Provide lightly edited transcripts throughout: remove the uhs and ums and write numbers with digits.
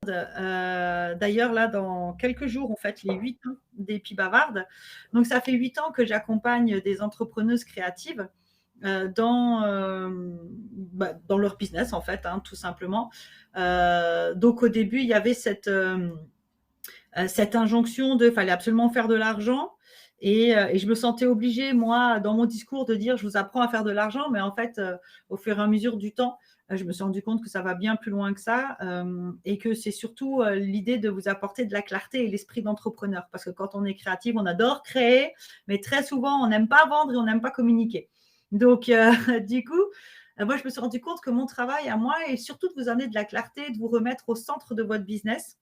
D'ailleurs, là, dans quelques jours, on fête les 8 ans des Pies Bavardes. Donc, ça fait 8 ans que j'accompagne des entrepreneuses créatives dans leur business, en fait, hein, tout simplement. Donc, au début, il y avait cette injonction de fallait absolument faire de l'argent. Et je me sentais obligée, moi, dans mon discours, de dire je vous apprends à faire de l'argent, mais en fait, au fur et à mesure du temps, je me suis rendu compte que ça va bien plus loin que ça et que c'est surtout l'idée de vous apporter de la clarté et l'esprit d'entrepreneur. Parce que quand on est créatif, on adore créer, mais très souvent, on n'aime pas vendre et on n'aime pas communiquer. Donc, du coup, moi, je me suis rendu compte que mon travail à moi est surtout de vous amener de la clarté, de vous remettre au centre de votre business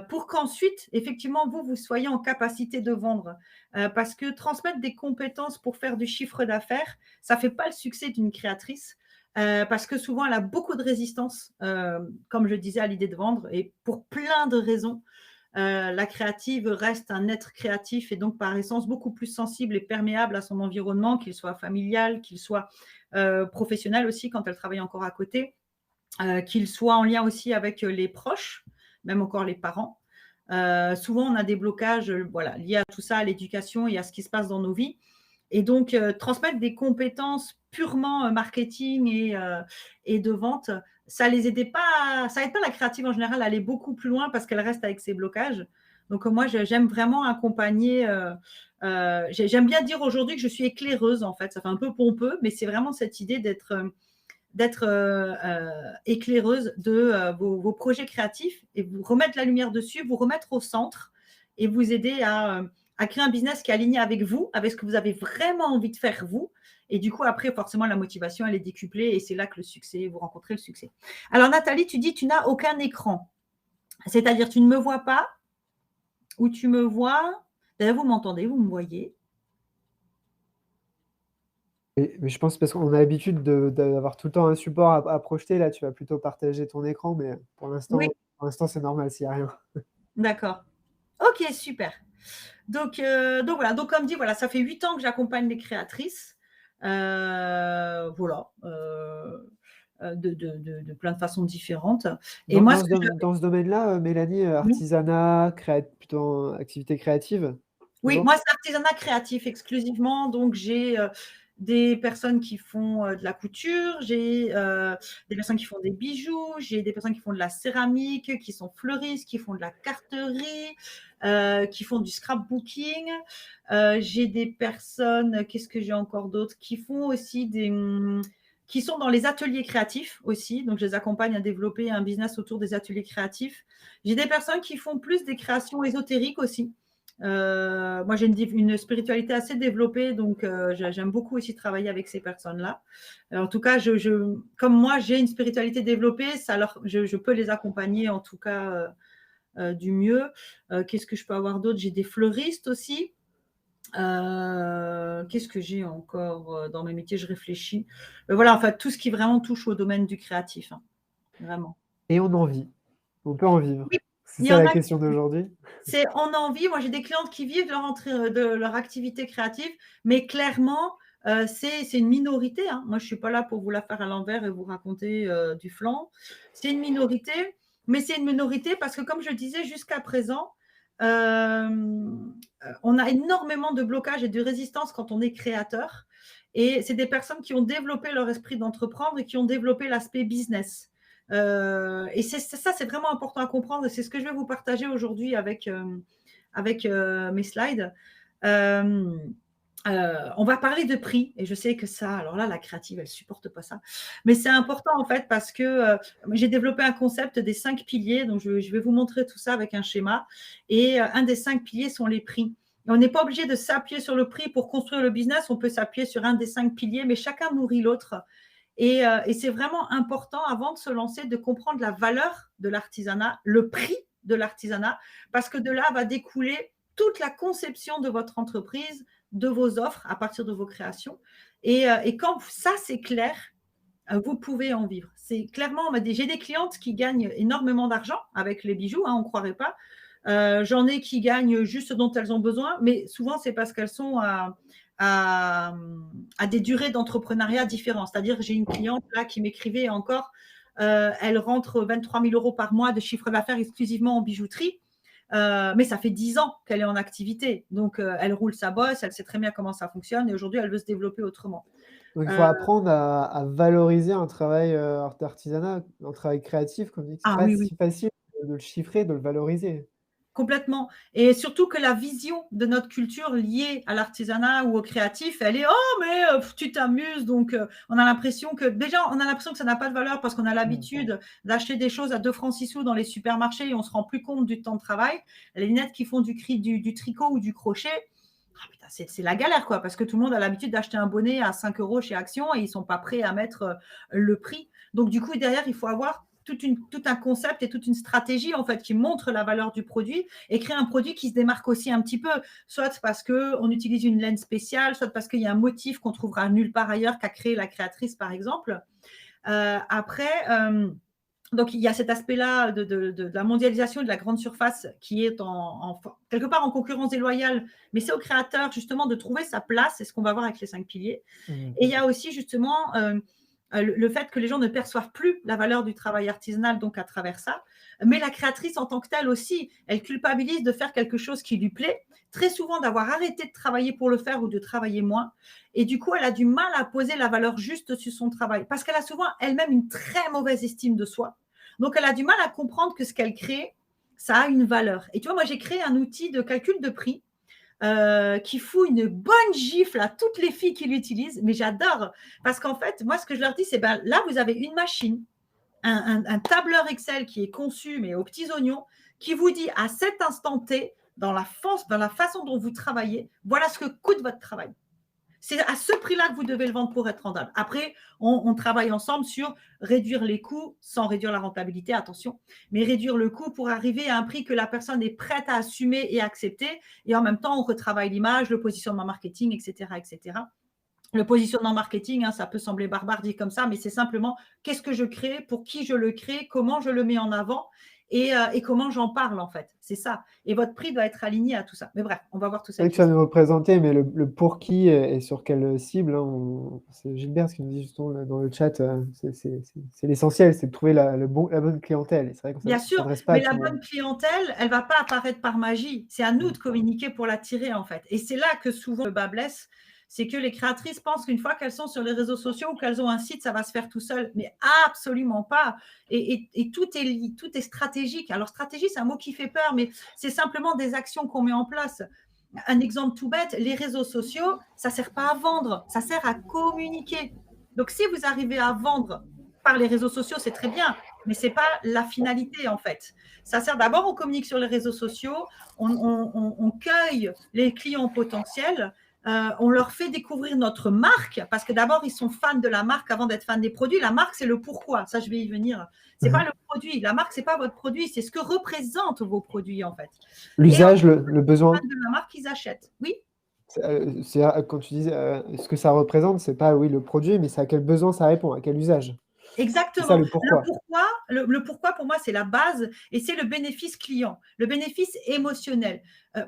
pour qu'ensuite, effectivement, vous soyez en capacité de vendre. Parce que transmettre des compétences pour faire du chiffre d'affaires, ça ne fait pas le succès d'une créatrice. Parce que souvent, elle a beaucoup de résistance, comme je disais, à l'idée de vendre, et pour plein de raisons. La créative reste un être créatif et donc par essence beaucoup plus sensible et perméable à son environnement, qu'il soit familial, qu'il soit professionnel aussi quand elle travaille encore à côté, qu'il soit en lien aussi avec les proches, même encore les parents. Souvent, on a des blocages liés à tout ça, à l'éducation et à ce qui se passe dans nos vies. Et donc, transmettre des compétences purement marketing et de vente, ça aide pas la créative en général à aller beaucoup plus loin parce qu'elle reste avec ses blocages. Donc, moi, j'aime vraiment accompagner. J'aime bien dire aujourd'hui que je suis éclaireuse, en fait. Ça fait un peu pompeux, mais c'est vraiment cette idée d'être éclaireuse de vos projets créatifs et vous remettre la lumière dessus, vous remettre au centre et vous aider à créer un business qui est aligné avec vous, avec ce que vous avez vraiment envie de faire vous. Et du coup, après, forcément, la motivation, elle est décuplée et c'est là que vous rencontrez le succès. Alors, Nathalie, tu dis tu n'as aucun écran. C'est-à-dire, tu ne me vois pas ou tu me vois. D'ailleurs, vous m'entendez, vous me voyez. Mais je pense parce qu'on a l'habitude d'avoir tout le temps un support à projeter. Là, tu vas plutôt partager ton écran, mais Oui, pour l'instant, c'est normal s'il n'y a rien. d'accord. Ok, super. Donc voilà, donc comme dit, voilà, ça fait 8 ans que j'accompagne les créatrices. Voilà. De plein de façons différentes. Et moi, ce que je... Dans ce domaine-là, Mélanie, artisanat, plutôt activité créative, Oui, toujours? moi, c'est artisanat créatif exclusivement. Donc, j'ai des personnes qui font de la couture, j'ai des personnes qui font des bijoux, j'ai des personnes qui font de la céramique, qui sont fleuristes, qui font de la carterie, qui font du scrapbooking. J'ai des personnes, qu'est-ce que j'ai encore d'autres, qui font aussi qui sont dans les ateliers créatifs aussi. Donc, je les accompagne à développer un business autour des ateliers créatifs. J'ai des personnes qui font plus des créations ésotériques aussi. Moi, j'ai une spiritualité assez développée, donc j'aime beaucoup aussi travailler avec ces personnes-là. En tout cas, comme moi, j'ai une spiritualité développée, je peux les accompagner en tout cas du mieux. Qu'est-ce que je peux avoir d'autre? J'ai des fleuristes aussi. Qu'est-ce que j'ai encore dans mes métiers? Je réfléchis. Voilà, en fait, tout ce qui vraiment touche au domaine du créatif, hein, vraiment. Et on en vit. On peut en vivre. Oui, C'est il y ça en la a. question d'aujourd'hui. On a envie. Moi, j'ai des clientes qui vivent de leur activité créative, mais clairement, c'est une minorité. Hein. Moi, je ne suis pas là pour vous la faire à l'envers et vous raconter du flan. C'est une minorité, mais c'est une minorité parce que, comme je disais jusqu'à présent, on a énormément de blocages et de résistance quand on est créateur. Et c'est des personnes qui ont développé leur esprit d'entreprendre et qui ont développé l'aspect business. Et ça, c'est vraiment important à comprendre. Et c'est ce que je vais vous partager aujourd'hui avec mes slides. On va parler de prix. Et je sais que ça, alors là, la créative, elle ne supporte pas ça. Mais c'est important, en fait, parce que j'ai développé un concept des 5 piliers. Donc, je vais vous montrer tout ça avec un schéma. Et un des 5 piliers sont les prix. On n'est pas obligé de s'appuyer sur le prix pour construire le business. On peut s'appuyer sur un des 5 piliers, mais chacun nourrit l'autre. Et c'est vraiment important, avant de se lancer, de comprendre la valeur de l'artisanat, le prix de l'artisanat, parce que de là va découler toute la conception de votre entreprise, de vos offres à partir de vos créations. Et quand ça, c'est clair, vous pouvez en vivre. C'est clairement, j'ai des clientes qui gagnent énormément d'argent avec les bijoux, hein, on ne croirait pas. J'en ai qui gagnent juste ce dont elles ont besoin, mais souvent, c'est parce qu'elles sont à des durées d'entrepreneuriat différentes. C'est-à-dire, j'ai une cliente là qui m'écrivait encore elle rentre 23 000 € par mois de chiffre d'affaires exclusivement en bijouterie. Mais ça fait 10 ans qu'elle est en activité. Donc, elle roule sa bosse, elle sait très bien comment ça fonctionne et aujourd'hui, elle veut se développer autrement. Donc il faut apprendre à valoriser un travail, d'artisanat, un travail créatif, comme dit. C'est Ah pas oui, oui. si facile de le chiffrer, de le valoriser. Complètement. Et surtout que la vision de notre culture liée à l'artisanat ou au créatif, elle est oh mais tu t'amuses donc on a l'impression que déjà on a l'impression que ça n'a pas de valeur parce qu'on a l'habitude d'acheter des choses à 2 francs 6 sous dans les supermarchés et on se rend plus compte du temps de travail. Les lunettes qui font du tricot ou du crochet, ah, putain, c'est la galère quoi parce que tout le monde a l'habitude d'acheter un bonnet à 5 € chez Action et ils sont pas prêts à mettre le prix. Donc du coup derrière il faut avoir tout un concept et toute une stratégie en fait qui montre la valeur du produit et créer un produit qui se démarque aussi un petit peu, soit parce qu'on utilise une laine spéciale, soit parce qu'il y a un motif qu'on trouvera nulle part ailleurs qu'a créé la créatrice par exemple. Donc il y a cet aspect-là de la mondialisation de la grande surface qui est quelque part en concurrence déloyale, mais c'est au créateur justement de trouver sa place, c'est ce qu'on va voir avec les 5 piliers. Et il y a aussi justement le fait que les gens ne perçoivent plus la valeur du travail artisanal, donc à travers ça. Mais la créatrice en tant que telle aussi, elle culpabilise de faire quelque chose qui lui plaît, très souvent d'avoir arrêté de travailler pour le faire ou de travailler moins. Et du coup, elle a du mal à poser la valeur juste sur son travail parce qu'elle a souvent elle-même une très mauvaise estime de soi. Donc, elle a du mal à comprendre que ce qu'elle crée, ça a une valeur. Et tu vois, moi, j'ai créé un outil de calcul de prix qui fout une bonne gifle à toutes les filles qui l'utilisent, mais j'adore parce qu'en fait, moi, ce que je leur dis, c'est ben, là, vous avez une machine, un tableur Excel qui est conçu, mais aux petits oignons, qui vous dit à cet instant T, dans la façon dont vous travaillez, voilà ce que coûte votre travail. C'est à ce prix-là que vous devez le vendre pour être rentable. Après, on travaille ensemble sur réduire les coûts sans réduire la rentabilité, attention, mais réduire le coût pour arriver à un prix que la personne est prête à assumer et accepter. Et en même temps, on retravaille l'image, le positionnement marketing, etc., etc. Le positionnement marketing, ça peut sembler barbare dit comme ça, mais c'est simplement qu'est-ce que je crée, pour qui je le crée, comment je le mets en avant et comment j'en parle en fait. C'est ça. Et votre prix doit être aligné à tout ça. Mais bref, on va voir tout ça. C'est vrai que tu vas nous représenter, mais le pour qui et sur quelle cible, hein, c'est Gilbert ce qui nous dit justement dans le chat, c'est l'essentiel, c'est de trouver la bonne clientèle. Et c'est vrai qu'on Bien ne sûr, s'adresse pas à mais tout la le monde. bonne clientèle, elle ne va pas apparaître par magie. C'est à nous de communiquer pour l'attirer, en fait. Et c'est là que souvent le bas blesse, c'est que les créatrices pensent qu'une fois qu'elles sont sur les réseaux sociaux ou qu'elles ont un site, ça va se faire tout seul. Mais absolument pas. Et tout est stratégique. Alors, stratégie, c'est un mot qui fait peur, mais c'est simplement des actions qu'on met en place. Un exemple tout bête, les réseaux sociaux, ça ne sert pas à vendre, ça sert à communiquer. Donc, si vous arrivez à vendre par les réseaux sociaux, c'est très bien, mais ce n'est pas la finalité en fait. Ça sert d'abord, on communique sur les réseaux sociaux, on cueille les clients potentiels, on leur fait découvrir notre marque, parce que d'abord, ils sont fans de la marque avant d'être fans des produits. La marque, c'est le pourquoi, ça je vais y venir. Ce n'est pas le produit, la marque, ce n'est pas votre produit, c'est ce que représentent vos produits en fait. L'usage, le besoin. De la marque qu'ils achètent, oui. Quand tu dis ce que ça représente, c'est pas oui, le produit, mais c'est à quel besoin ça répond, à quel usage. Exactement. C'est ça le pourquoi. Le pourquoi, pour moi, c'est la base et c'est le bénéfice client, le bénéfice émotionnel.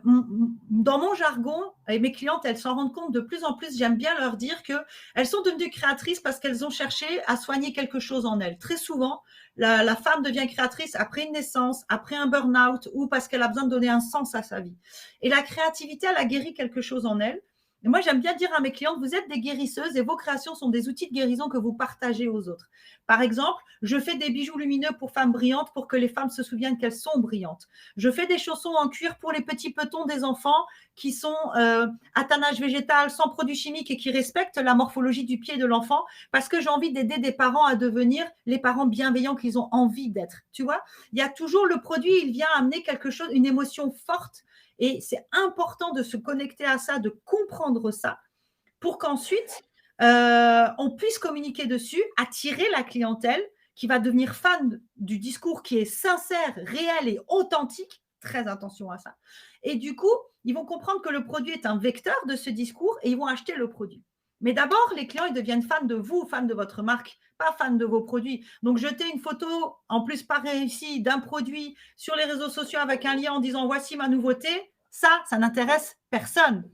Dans mon jargon, et mes clientes, elles s'en rendent compte de plus en plus, j'aime bien leur dire qu'elles sont devenues créatrices parce qu'elles ont cherché à soigner quelque chose en elles. Très souvent, la femme devient créatrice après une naissance, après un burn-out ou parce qu'elle a besoin de donner un sens à sa vie. Et la créativité, elle a guéri quelque chose en elle. Et moi, j'aime bien dire à mes clientes, vous êtes des guérisseuses et vos créations sont des outils de guérison que vous partagez aux autres. Par exemple, je fais des bijoux lumineux pour femmes brillantes pour que les femmes se souviennent qu'elles sont brillantes. Je fais des chaussons en cuir pour les petits petons des enfants qui sont à tannage végétal, sans produits chimiques et qui respectent la morphologie du pied de l'enfant parce que j'ai envie d'aider des parents à devenir les parents bienveillants qu'ils ont envie d'être. Tu vois, il y a toujours le produit, il vient amener quelque chose, une émotion forte. Et c'est important de se connecter à ça, de comprendre ça, pour qu'ensuite, on puisse communiquer dessus, attirer la clientèle qui va devenir fan du discours qui est sincère, réel et authentique. Très attention à ça. Et du coup, ils vont comprendre que le produit est un vecteur de ce discours et ils vont acheter le produit. Mais d'abord, les clients, ils deviennent fans de vous, fans de votre marque, pas fans de vos produits. Donc, jeter une photo, en plus pas réussie, d'un produit sur les réseaux sociaux avec un lien en disant « voici ma nouveauté », ça n'intéresse personne.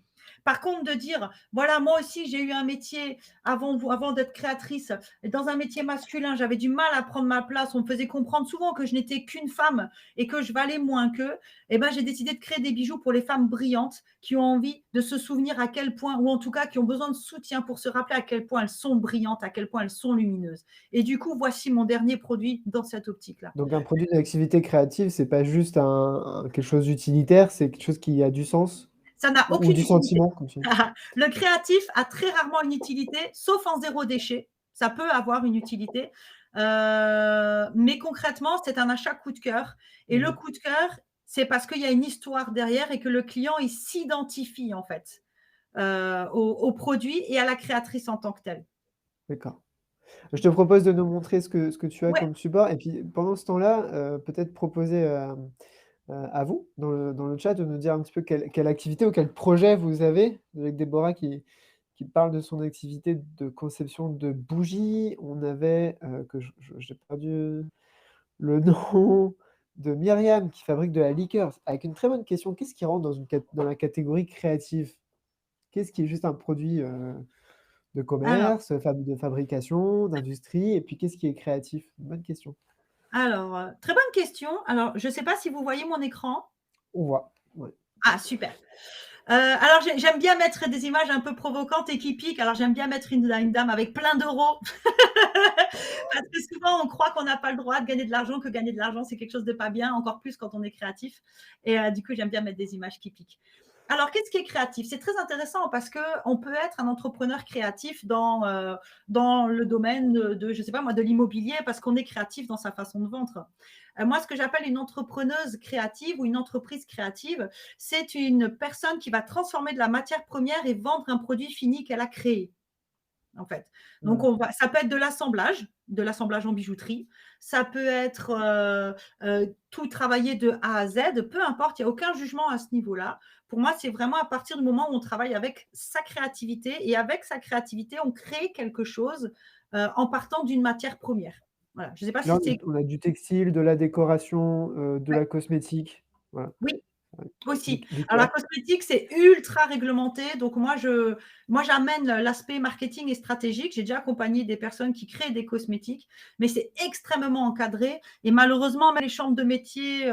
Par contre, de dire, voilà, moi aussi, j'ai eu un métier avant d'être créatrice, dans un métier masculin, j'avais du mal à prendre ma place. On me faisait comprendre souvent que je n'étais qu'une femme et que je valais moins qu'eux. Eh ben, j'ai décidé de créer des bijoux pour les femmes brillantes qui ont envie de se souvenir à quel point, ou en tout cas qui ont besoin de soutien pour se rappeler à quel point elles sont brillantes, à quel point elles sont lumineuses. Et du coup, voici mon dernier produit dans cette optique-là. Donc un produit d'activité créative, c'est pas juste quelque chose d'utilitaire, c'est quelque chose qui a du sens Ça n'a ou aucune du utilité. sentiment, comme tu dis. Le créatif a très rarement une utilité, sauf en zéro déchet. Ça peut avoir une utilité. Mais concrètement, c'est un achat coup de cœur. Et le coup de cœur, c'est parce qu'il y a une histoire derrière et que le client, il s'identifie en fait au produit et à la créatrice en tant que telle. D'accord. Je te propose de nous montrer ce que tu as Ouais. comme support et puis pendant ce temps-là, peut-être proposer, à vous, dans le chat, de nous dire un petit peu quelle activité ou quel projet vous avez. Avec Déborah qui parle de son activité de conception de bougies. On avait, que j'ai perdu le nom, de Myriam qui fabrique de la liqueur. Avec une très bonne question, qu'est-ce qui rentre dans la catégorie créative? Qu'est-ce qui est juste un produit, de Alors, commerce, de fabrication, d'industrie et puis qu'est-ce qui est créatif? Bonne question. très bonne question. Alors, je ne sais pas si vous voyez mon écran. On voit, ouais. Ah, super. Alors, j'aime bien mettre des images un peu provocantes et qui piquent. Alors, j'aime bien mettre une dame avec plein d'euros. Parce que souvent, on croit qu'on n'a pas le droit de gagner de l'argent, que gagner de l'argent, c'est quelque chose de pas bien, encore plus quand on est créatif. Et du coup, j'aime bien mettre des images qui piquent. Alors, qu'est-ce qui est créatif? C'est très intéressant parce qu'on peut être un entrepreneur créatif dans le domaine de, je sais pas moi, de l'immobilier parce qu'on est créatif dans sa façon de vendre. Moi, ce que j'appelle une entrepreneuse créative ou une entreprise créative, c'est une personne qui va transformer de la matière première et vendre un produit fini qu'elle a créé. En fait. Donc, ça peut être de l'assemblage en bijouterie, ça peut être tout travailler de A à Z, peu importe, il n'y a aucun jugement à ce niveau-là. Pour moi, c'est vraiment à partir du moment où on travaille avec sa créativité et avec sa créativité, on crée quelque chose en partant d'une matière première. Voilà. Je ne sais pas Là, si c'est. on a du textile, de la décoration, de Ouais. la cosmétique. Voilà. Oui, Ouais. aussi. Du Alors, la cœur. cosmétique, c'est ultra réglementé. Donc, moi, j'amène l'aspect marketing et stratégique. J'ai déjà accompagné des personnes qui créent des cosmétiques, mais c'est extrêmement encadré. Et malheureusement, même les chambres de métier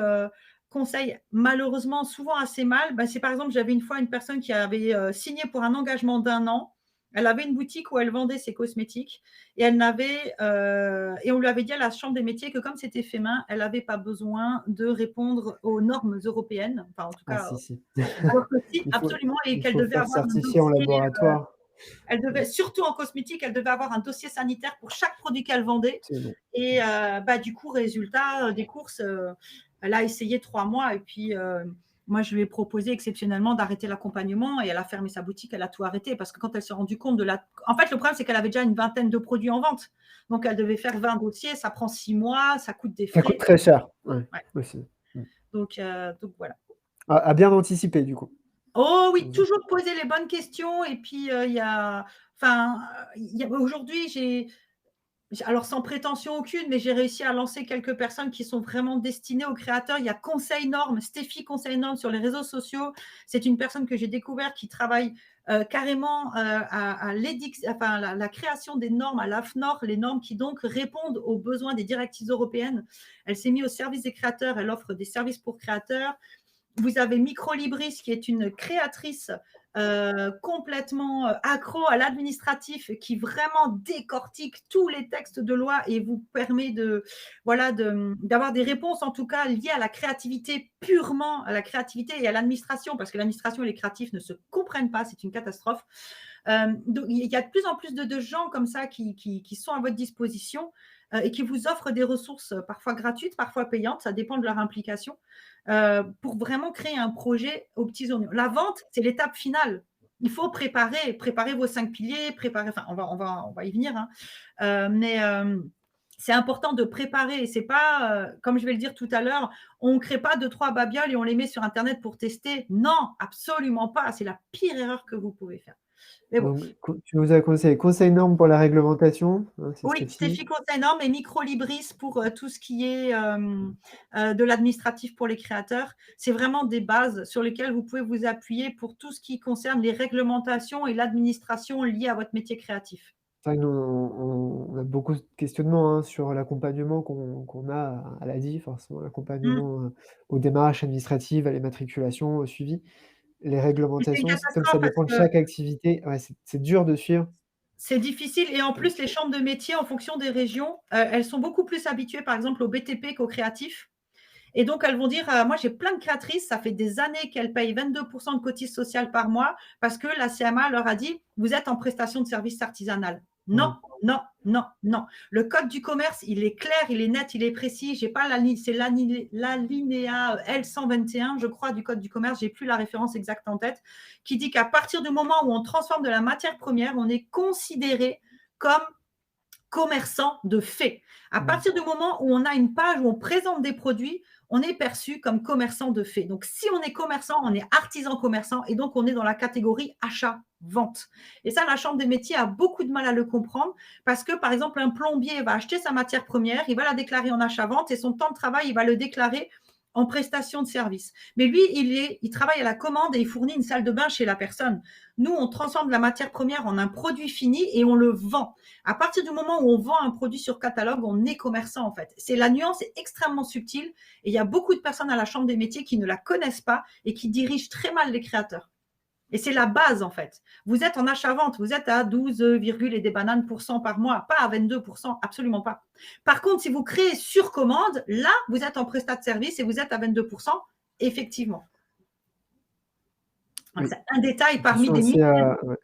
conseillent malheureusement souvent assez mal. Ben, c'est par exemple, j'avais une fois une personne qui avait signé pour un engagement d'1 an. Elle avait une boutique où elle vendait ses cosmétiques et et on lui avait dit à la Chambre des métiers que comme c'était fait main, elle n'avait pas besoin de répondre aux normes européennes, enfin en tout Ah cas, si, si. alors que si, Il faut absolument, et il qu'elle faut le devait faire avoir un certifier en dossier, laboratoire. elle devait, surtout en cosmétique, elle devait avoir un dossier sanitaire pour chaque produit qu'elle vendait. C'est bon. Et du coup, résultat des courses, elle a essayé 3 mois et puis moi, je lui ai proposé exceptionnellement d'arrêter l'accompagnement et elle a fermé sa boutique, elle a tout arrêté parce que quand elle s'est rendue compte de la. En fait, le problème, c'est qu'elle avait déjà une vingtaine de produits en vente. Donc, elle devait faire 20 dossiers, ça prend 6 mois, ça coûte des Ça coûte frais. très cher, ouais, Ouais. aussi. Donc voilà. À bien anticiper du coup. Oh oui, toujours poser les bonnes questions. Et puis, aujourd'hui, alors sans prétention aucune, mais j'ai réussi à lancer quelques personnes qui sont vraiment destinées aux créateurs. Il y a Conseil Norme, Stéphie Conseil Norme sur les réseaux sociaux. C'est une personne que j'ai découverte qui travaille carrément à la création des normes, à l'AFNOR, les normes qui donc répondent aux besoins des directives européennes. Elle s'est mise au service des créateurs, elle offre des services pour créateurs. Vous avez Microlibris, qui est une créatrice complètement accro à l'administratif, qui vraiment décortique tous les textes de loi et vous permet d'avoir des réponses, en tout cas, liées à la créativité, purement à la créativité et à l'administration, parce que l'administration et les créatifs ne se comprennent pas, c'est une catastrophe. Donc, il y a de plus en plus de gens comme ça qui sont à votre disposition et qui vous offrent des ressources parfois gratuites, parfois payantes, ça dépend de leur implication, pour vraiment créer un projet aux petits oignons. La vente, c'est l'étape finale. Il faut préparer vos 5 piliers, on va y venir, hein. Mais c'est important de préparer. Et c'est pas, comme je vais le dire tout à l'heure, on ne crée pas 2-3 babioles et on les met sur Internet pour tester. Non, absolument pas. C'est la pire erreur que vous pouvez faire. Mais bon. Donc, tu nous as conseillé conseil norme pour la réglementation, hein, c'est Oui, Stéphie. Stéphie conseille norme et Microlibris pour tout ce qui est de l'administratif pour les créateurs. C'est vraiment des bases sur lesquelles vous pouvez vous appuyer pour tout ce qui concerne les réglementations et l'administration liée à votre métier créatif. C'est vrai que nous, on a beaucoup de questionnements, hein, sur l'accompagnement qu'on a à l'ADI, forcément Mm. l'accompagnement, aux démarches administratives, à l'immatriculation, au suivi. Les Et c'est une réglementations, comme ça catastrophe parce dépend de que chaque activité, ouais, c'est dur de suivre. c'est difficile et en Donc plus, les chambres de métiers, en fonction des régions, elles sont beaucoup plus habituées, par exemple, au BTP qu'aux créatifs. Et donc, elles vont dire, moi, j'ai plein de créatrices, ça fait des années qu'elles payent 22% de cotises sociales par mois parce que la CMA leur a dit, vous êtes en prestation de service artisanal. Non, mmh. non, non, non. Le code du commerce, il est clair, il est net, il est précis. J'ai pas c'est l'alinéa L121, je crois, du code du commerce, j'ai plus la référence exacte en tête, qui dit qu'à partir du moment où on transforme de la matière première, on est considéré comme commerçant de fait. À partir du moment où on a une page où on présente des produits, on est perçu comme commerçant de fait. Donc, si on est commerçant, on est artisan commerçant et donc on est dans la catégorie achat-vente. Et ça, la Chambre des métiers a beaucoup de mal à le comprendre parce que, par exemple, un plombier va acheter sa matière première, il va la déclarer en achat-vente et son temps de travail, il va le déclarer en prestation de service. Mais lui, il travaille à la commande et il fournit une salle de bain chez la personne. Nous, on transforme la matière première en un produit fini et on le vend. À partir du moment où on vend un produit sur catalogue, on est commerçant en fait. C'est la nuance est extrêmement subtile et il y a beaucoup de personnes à la Chambre des métiers qui ne la connaissent pas et qui dirigent très mal les créateurs. Et c'est la base en fait. Vous êtes en achat-vente, vous êtes à 12, et des bananes % par mois, pas à 22%, absolument pas. Par contre, si vous créez sur commande, là, vous êtes en prestat de service et vous êtes à 22%, effectivement. Oui. C'est un détail parmi Attention des aussi milliers. à ouais.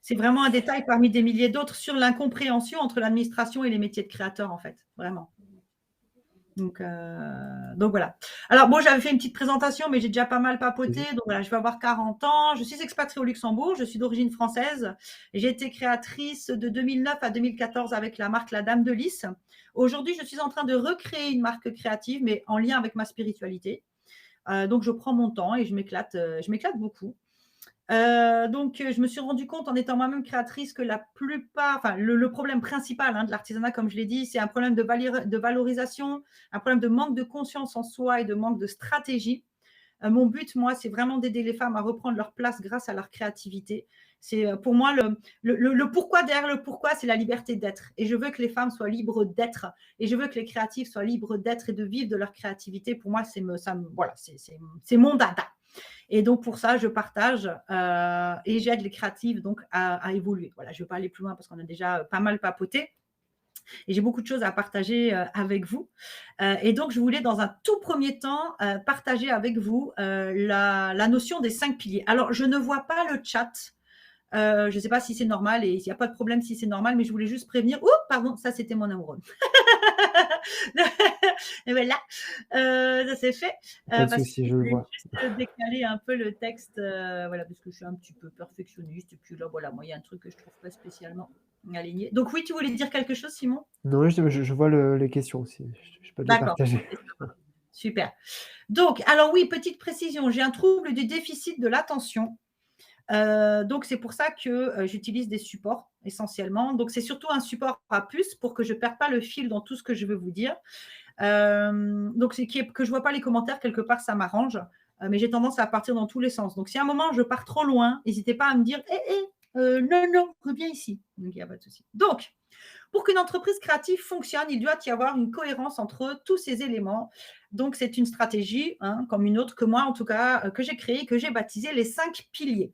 C'est vraiment un détail parmi des milliers d'autres sur l'incompréhension entre l'administration et les métiers de créateurs, en fait, vraiment. Donc voilà. Alors bon, j'avais fait une petite présentation, mais j'ai déjà pas mal papoté. Vas-y. Donc voilà, je vais avoir 40 ans. Je suis expatriée au Luxembourg. Je suis d'origine française. J'ai été créatrice de 2009 à 2014 avec la marque La Dame de Lys. Aujourd'hui, je suis en train de recréer une marque créative, mais en lien avec ma spiritualité. Donc je prends mon temps et je m'éclate beaucoup. Donc, je me suis rendu compte en étant moi-même créatrice que la plupart, enfin, le problème principal de l'artisanat, comme je l'ai dit, c'est un problème de valorisation, un problème de manque de conscience en soi et de manque de stratégie. Mon but, moi, c'est vraiment d'aider les femmes à reprendre leur place grâce à leur créativité. C'est pour moi le pourquoi derrière le pourquoi, c'est la liberté d'être. Et je veux que les femmes soient libres d'être. Et je veux que les créatifs soient libres d'être et de vivre de leur créativité. Pour moi, voilà, c'est mon dada. Et donc, pour ça, je partage et j'aide les créatives donc, à évoluer. Voilà, je ne vais pas aller plus loin parce qu'on a déjà pas mal papoté. Et j'ai beaucoup de choses à partager avec vous. Et donc, je voulais, dans un tout premier temps, partager avec vous la notion des 5 piliers. Alors, je ne vois pas le chat. Je ne sais pas si c'est normal et s'il n'y a pas de problème si c'est normal, mais je voulais juste prévenir. Oh, pardon, ça, c'était mon amoureux. Et voilà, ça c'est fait. Pas de Parce que souci, je je le voulais vois. juste décaler un peu le texte, voilà, parce que je suis un petit peu perfectionniste. Et puis là, voilà, moi, il y a un truc que je trouve pas spécialement aligné. Donc oui, tu voulais dire quelque chose, Simon? Non, je vois les questions aussi. Je peux te les D'accord. partager. Super. Donc, alors oui, petite précision, j'ai un trouble du déficit de l'attention. Donc, c'est pour ça que j'utilise des supports essentiellement. Donc, c'est surtout un support à puce pour que je ne perde pas le fil dans tout ce que je veux vous dire. Donc, c'est que je ne vois pas les commentaires, quelque part, ça m'arrange. Mais j'ai tendance à partir dans tous les sens. Donc, si à un moment, je pars trop loin, n'hésitez pas à me dire non, reviens ici. Donc, il n'y a pas de souci. Donc, pour qu'une entreprise créative fonctionne, il doit y avoir une cohérence entre tous ces éléments. Donc, c'est une stratégie, comme une autre que moi, en tout cas, que j'ai créée, que j'ai baptisée les 5 piliers.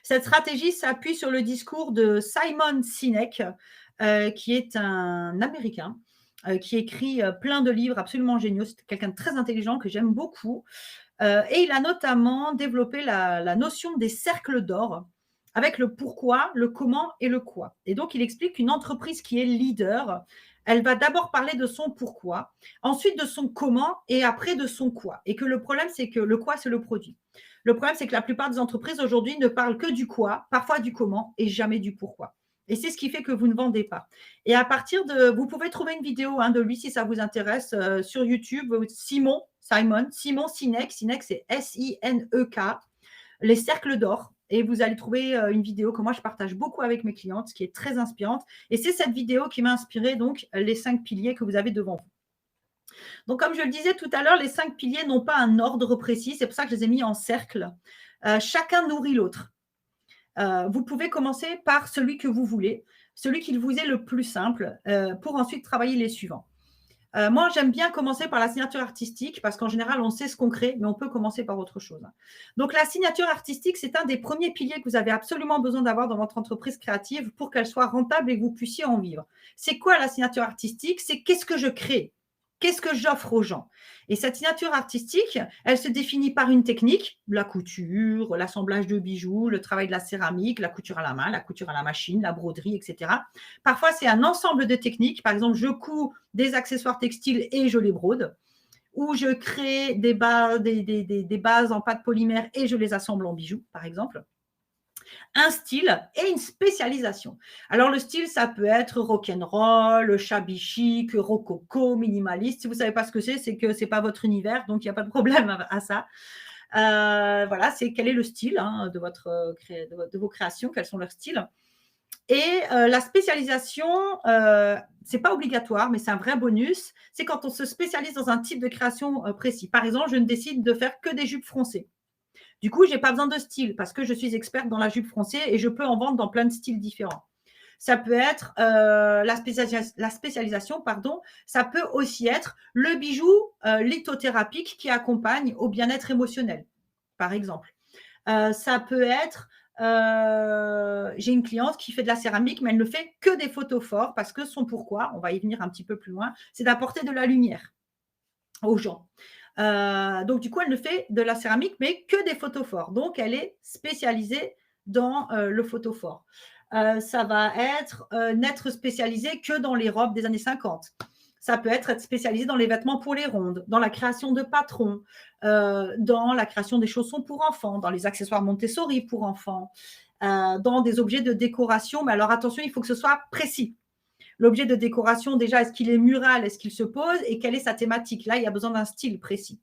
Cette stratégie s'appuie sur le discours de Simon Sinek, qui est un Américain, qui écrit plein de livres absolument géniaux. C'est quelqu'un de très intelligent que j'aime beaucoup. Et il a notamment développé la notion des cercles d'or avec le pourquoi, le comment et le quoi. Et donc, il explique qu'une entreprise qui est leader, elle va d'abord parler de son pourquoi, ensuite de son comment et après de son quoi. Et que le problème, c'est que le quoi, c'est le produit. Le problème, c'est que la plupart des entreprises aujourd'hui ne parlent que du quoi, parfois du comment et jamais du pourquoi. Et c'est ce qui fait que vous ne vendez pas. Et à partir de, vous pouvez trouver une vidéo de lui si ça vous intéresse sur YouTube, Simon Sinek, Sinek c'est S-I-N-E-K, les cercles d'or. et vous allez trouver une vidéo que moi, je partage beaucoup avec mes clientes, qui est très inspirante. Et c'est cette vidéo qui m'a inspiré donc les 5 piliers que vous avez devant vous. Donc, comme je le disais tout à l'heure, les 5 piliers n'ont pas un ordre précis. C'est pour ça que je les ai mis en cercle. Chacun nourrit l'autre. Vous pouvez commencer par celui que vous voulez, celui qui vous est le plus simple, pour ensuite travailler les suivants. Moi, j'aime bien commencer par la signature artistique parce qu'en général, on sait ce qu'on crée, mais on peut commencer par autre chose. Donc, la signature artistique, c'est un des premiers piliers que vous avez absolument besoin d'avoir dans votre entreprise créative pour qu'elle soit rentable et que vous puissiez en vivre. C'est quoi la signature artistique? C'est qu'est-ce que je crée? Qu'est-ce que j'offre aux gens? Et cette signature artistique, elle se définit par une technique, la couture, l'assemblage de bijoux, le travail de la céramique, la couture à la main, la couture à la machine, la broderie, etc. Parfois, c'est un ensemble de techniques. Par exemple, je couds des accessoires textiles et je les brode, ou je crée des bases en pâte polymère et je les assemble en bijoux, par exemple. Un style et une spécialisation. Alors, le style, ça peut être rock'n'roll, shabby chic, rococo, minimaliste. Si vous ne savez pas ce que c'est que ce n'est pas votre univers, donc il n'y a pas de problème à ça. Voilà, c'est quel est le style de vos créations, quels sont leurs styles. Et la spécialisation, ce n'est pas obligatoire, mais c'est un vrai bonus. C'est quand on se spécialise dans un type de création précis. Par exemple, je ne décide de faire que des jupes froncées. Du coup, je n'ai pas besoin de style parce que je suis experte dans la jupe froncée et je peux en vendre dans plein de styles différents. Ça peut être la spécialisation, pardon. Ça peut aussi être le bijou lithothérapique qui accompagne au bien-être émotionnel, par exemple. Ça peut être, j'ai une cliente qui fait de la céramique, mais elle ne fait que des photos forts parce que son pourquoi, on va y venir un petit peu plus loin, c'est d'apporter de la lumière aux gens. Donc, du coup, elle ne fait de la céramique, mais que des photos forts. Donc, elle est spécialisée dans le photo fort. Ça va être n'être spécialisée que dans les robes des années 50. Ça peut être spécialisé dans les vêtements pour les rondes, dans la création de patrons, dans la création des chaussons pour enfants, dans les accessoires Montessori pour enfants, dans des objets de décoration. Mais alors, attention, il faut que ce soit précis. L'objet de décoration, déjà, est-ce qu'il est mural, est-ce qu'il se pose et quelle est sa thématique? Là, il y a besoin d'un style précis.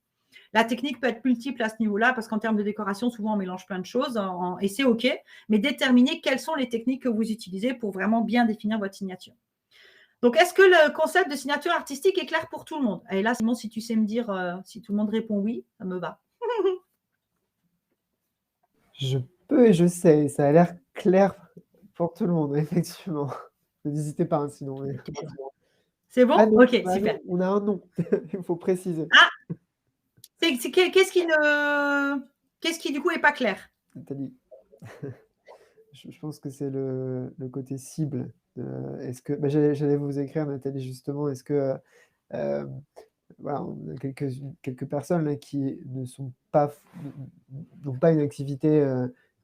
La technique peut être multiple à ce niveau-là parce qu'en termes de décoration, souvent, on mélange plein de choses et c'est OK. Mais déterminez quelles sont les techniques que vous utilisez pour vraiment bien définir votre signature. Donc, est-ce que le concept de signature artistique est clair pour tout le monde? Et là, Simon, si tu sais me dire si tout le monde répond oui, ça me va. Je peux et je sais, ça a l'air clair pour tout le monde, effectivement. N'hésitez pas, hein, sinon. C'est bon? Ah non, OK, super. on a un nom, il faut préciser. Ah, qu'est-ce qui, du coup, n'est pas clair? Nathalie. Je pense que c'est le côté cible. Est-ce que j'allais vous écrire, Nathalie, justement, est-ce que voilà, on a quelques personnes là, qui n'ont pas une activité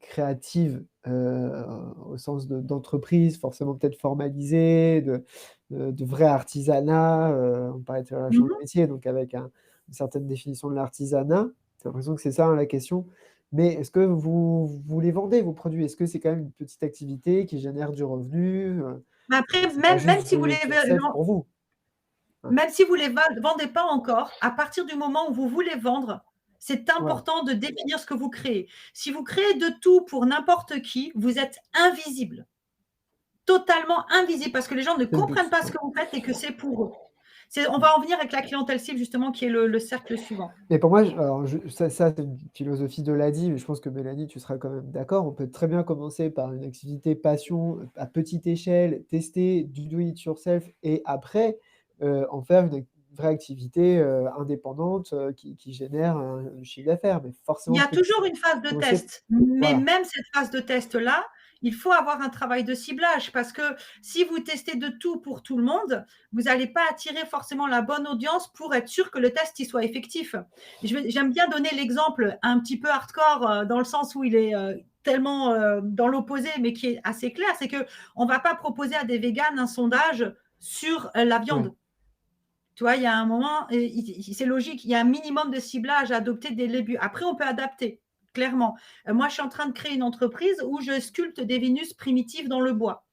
créative au sens d'entreprise, forcément peut-être formalisée, de vrai artisanat. On parlait de la chambre de métier, donc avec une certaine définition de l'artisanat. J'ai l'impression que c'est ça, hein, la question. Mais est-ce que vous les vendez, vos produits? Est-ce que c'est quand même une petite activité qui génère du revenu? Après, C'est pas même juste si vous do les it yourself pour vous? Même si vous ne les vendez pas encore, à partir du moment où vous voulez vendre, c'est important de définir ce que vous créez. Si vous créez de tout pour n'importe qui, vous êtes invisible. Totalement invisible parce que les gens ne comprennent pas ce que vous faites et que c'est pour eux. On va en venir avec la clientèle cible, justement, qui est le cercle suivant. Mais pour moi, ça c'est une philosophie de l'ADI, mais je pense que Mélanie, tu seras quand même d'accord. On peut très bien commencer par une activité passion à petite échelle, tester du do it yourself et après en faire une vraie activité indépendante qui génère un chiffre d'affaires. Mais Il forcément, y a toujours une phase de test, mais voilà. même cette phase de test-là, il faut avoir un travail de ciblage parce que si vous testez de tout pour tout le monde, vous n'allez pas attirer forcément la bonne audience pour être sûr que le test il soit effectif. J'aime bien donner l'exemple un petit peu hardcore dans le sens où il est tellement dans l'opposé, mais qui est assez clair, c'est qu'on ne va pas proposer à des véganes un sondage sur la viande. Ouais. Tu vois, il y a un moment, c'est logique, il y a un minimum de ciblage à adopter dès le début. Après, on peut adapter, clairement. Moi, je suis en train de créer une entreprise où je sculpte des Vénus primitives dans le bois.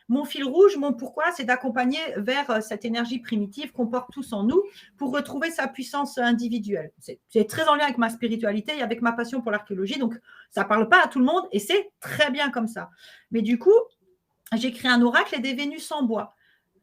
Mon fil rouge, mon pourquoi, c'est d'accompagner vers cette énergie primitive qu'on porte tous en nous pour retrouver sa puissance individuelle. C'est très en lien avec ma spiritualité et avec ma passion pour l'archéologie, donc ça ne parle pas à tout le monde et c'est très bien comme ça. Mais du coup, j'ai créé un oracle et des Vénus en bois.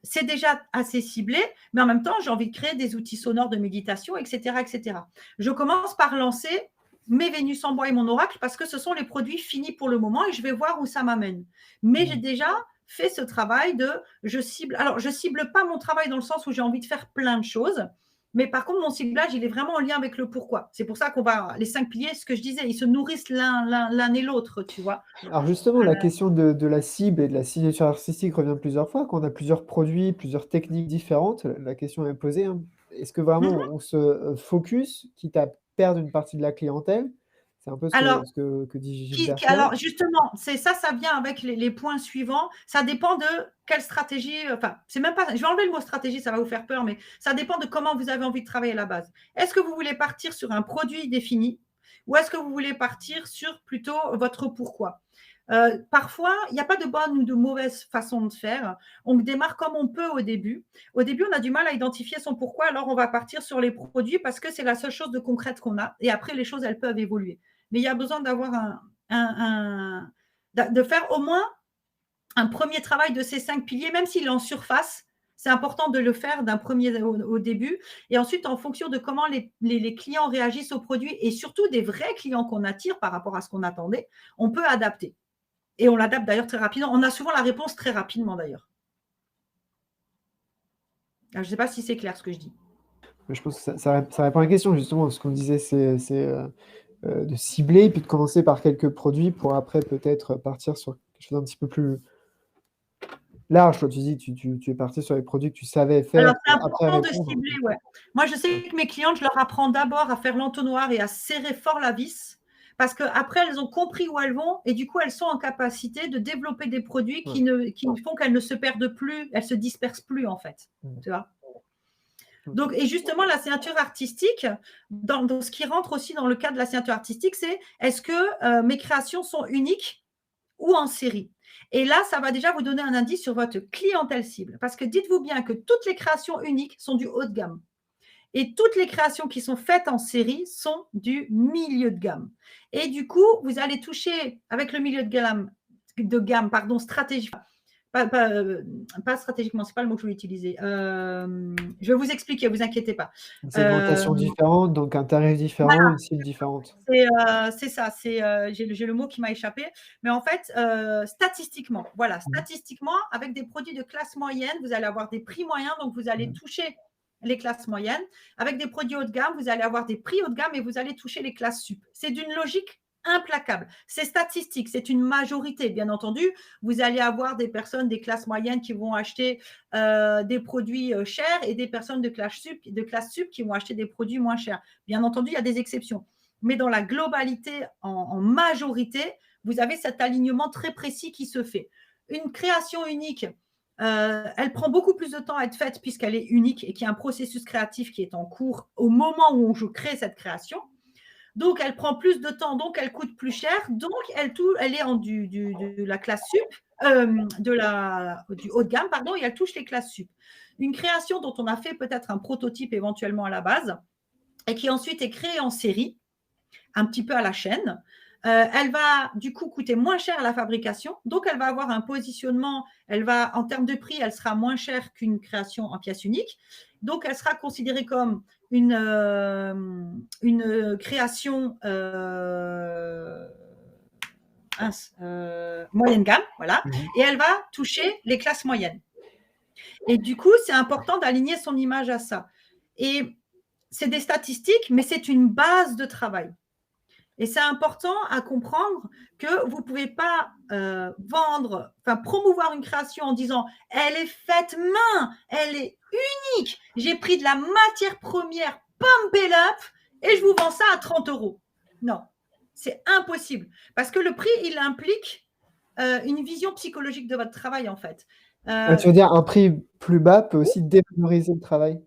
C'est déjà assez ciblé, mais en même temps, j'ai envie de créer des outils sonores de méditation, etc., etc. Je commence par lancer mes Vénus en bois et mon oracle parce que ce sont les produits finis pour le moment et je vais voir où ça m'amène. Mais j'ai déjà fait ce travail de je cible. Alors, je cible pas mon travail dans le sens où j'ai envie de faire plein de choses, mais par contre, mon ciblage, il est vraiment en lien avec le pourquoi. C'est pour ça qu'on va, les 5 piliers, ce que je disais, ils se nourrissent l'un et l'autre, tu vois. Alors justement, la question de la cible et de la signature artistique revient plusieurs fois. Quand on a plusieurs produits, plusieurs techniques différentes, la question est posée, hein. Est-ce que vraiment on se focus, quitte à perdre une partie de la clientèle? C'est un peu Alors, que dit Gilbert Pierre. alors justement, c'est ça, ça vient avec les points suivants. Ça dépend de quelle stratégie. Enfin, c'est même pas. Je vais enlever le mot stratégie, ça va vous faire peur, mais ça dépend de comment vous avez envie de travailler à la base. Est-ce que vous voulez partir sur un produit défini ou est-ce que vous voulez partir sur plutôt votre pourquoi? Parfois, il n'y a pas de bonne ou de mauvaise façon de faire. On démarre comme on peut au début. Au début, on a du mal à identifier son pourquoi, alors on va partir sur les produits parce que c'est la seule chose de concrète qu'on a. Et après, les choses, elles peuvent évoluer. Mais il y a besoin d'avoir de faire au moins un premier travail de ces 5 piliers, même s'il est en surface. C'est important de le faire d'un premier au début. Et ensuite, en fonction de comment les clients réagissent aux produits et surtout des vrais clients qu'on attire par rapport à ce qu'on attendait, on peut adapter. Et on l'adapte d'ailleurs très rapidement. On a souvent la réponse très rapidement d'ailleurs. Je ne sais pas si c'est clair ce que je dis. Je pense que ça répond à la question, justement. Ce qu'on disait, c'est de cibler, puis de commencer par quelques produits pour après peut-être partir sur quelque chose d'un petit peu plus large. Toi, tu dis tu es parti sur les produits que tu savais faire. Alors, c'est important de cibler, ouais. Moi, je sais que mes clientes, je leur apprends d'abord à faire l'entonnoir et à serrer fort la vis parce qu'après, elles ont compris où elles vont et du coup, elles sont en capacité de développer des produits qui font qu'elles ne se perdent plus, elles ne se dispersent plus, en fait. Tu vois. Donc, et justement, la signature artistique, dans ce qui rentre aussi dans le cadre de la signature artistique, c'est est-ce que mes créations sont uniques ou en série? Et là, ça va déjà vous donner un indice sur votre clientèle cible. Parce que dites-vous bien que toutes les créations uniques sont du haut de gamme. Et toutes les créations qui sont faites en série sont du milieu de gamme. Et du coup, vous allez toucher avec le milieu de gamme stratégique. Pas stratégiquement, c'est pas le mot que je voulais utiliser. Je vais vous expliquer, vous inquiétez pas. Une segmentation différente, donc un tarif différent, Voilà. une cible différente. C'est ça, j'ai le mot qui m'a échappé. Mais en fait, statistiquement, avec des produits de classe moyenne, vous allez avoir des prix moyens, donc vous allez toucher les classes moyennes. Avec des produits haut de gamme, vous allez avoir des prix haut de gamme et vous allez toucher les classes sup. C'est d'une logique implacable. C'est statistique, c'est une majorité. Bien entendu, vous allez avoir des personnes des classes moyennes qui vont acheter des produits chers et des personnes de classe sup qui vont acheter des produits moins chers. Bien entendu, il y a des exceptions. Mais dans la globalité, en majorité, vous avez cet alignement très précis qui se fait. Une création unique, elle prend beaucoup plus de temps à être faite puisqu'elle est unique et qu'il y a un processus créatif qui est en cours au moment où je crée cette création. Donc, elle prend plus de temps, donc elle coûte plus cher, donc elle est de la classe sup, du haut de gamme, pardon, et elle touche les classes sup. Une création dont on a fait peut-être un prototype éventuellement à la base et qui ensuite est créée en série, un petit peu à la chaîne. Elle va du coup coûter moins cher à la fabrication, donc elle va avoir un positionnement, en termes de prix, elle sera moins chère qu'une création en pièce unique, donc elle sera considérée comme une création moyenne gamme, voilà, et elle va toucher les classes moyennes. Et du coup, c'est important d'aligner son image à ça. Et c'est des statistiques, mais c'est une base de travail. Et c'est important à comprendre que vous ne pouvez pas promouvoir une création en disant « elle est faite main, elle est unique, j'ai pris de la matière première, pump it up, et je vous vends ça à 30 €. » Non, c'est impossible. Parce que le prix, il implique une vision psychologique de votre travail, en fait. Tu veux dire un prix plus bas peut aussi dévaloriser le travail?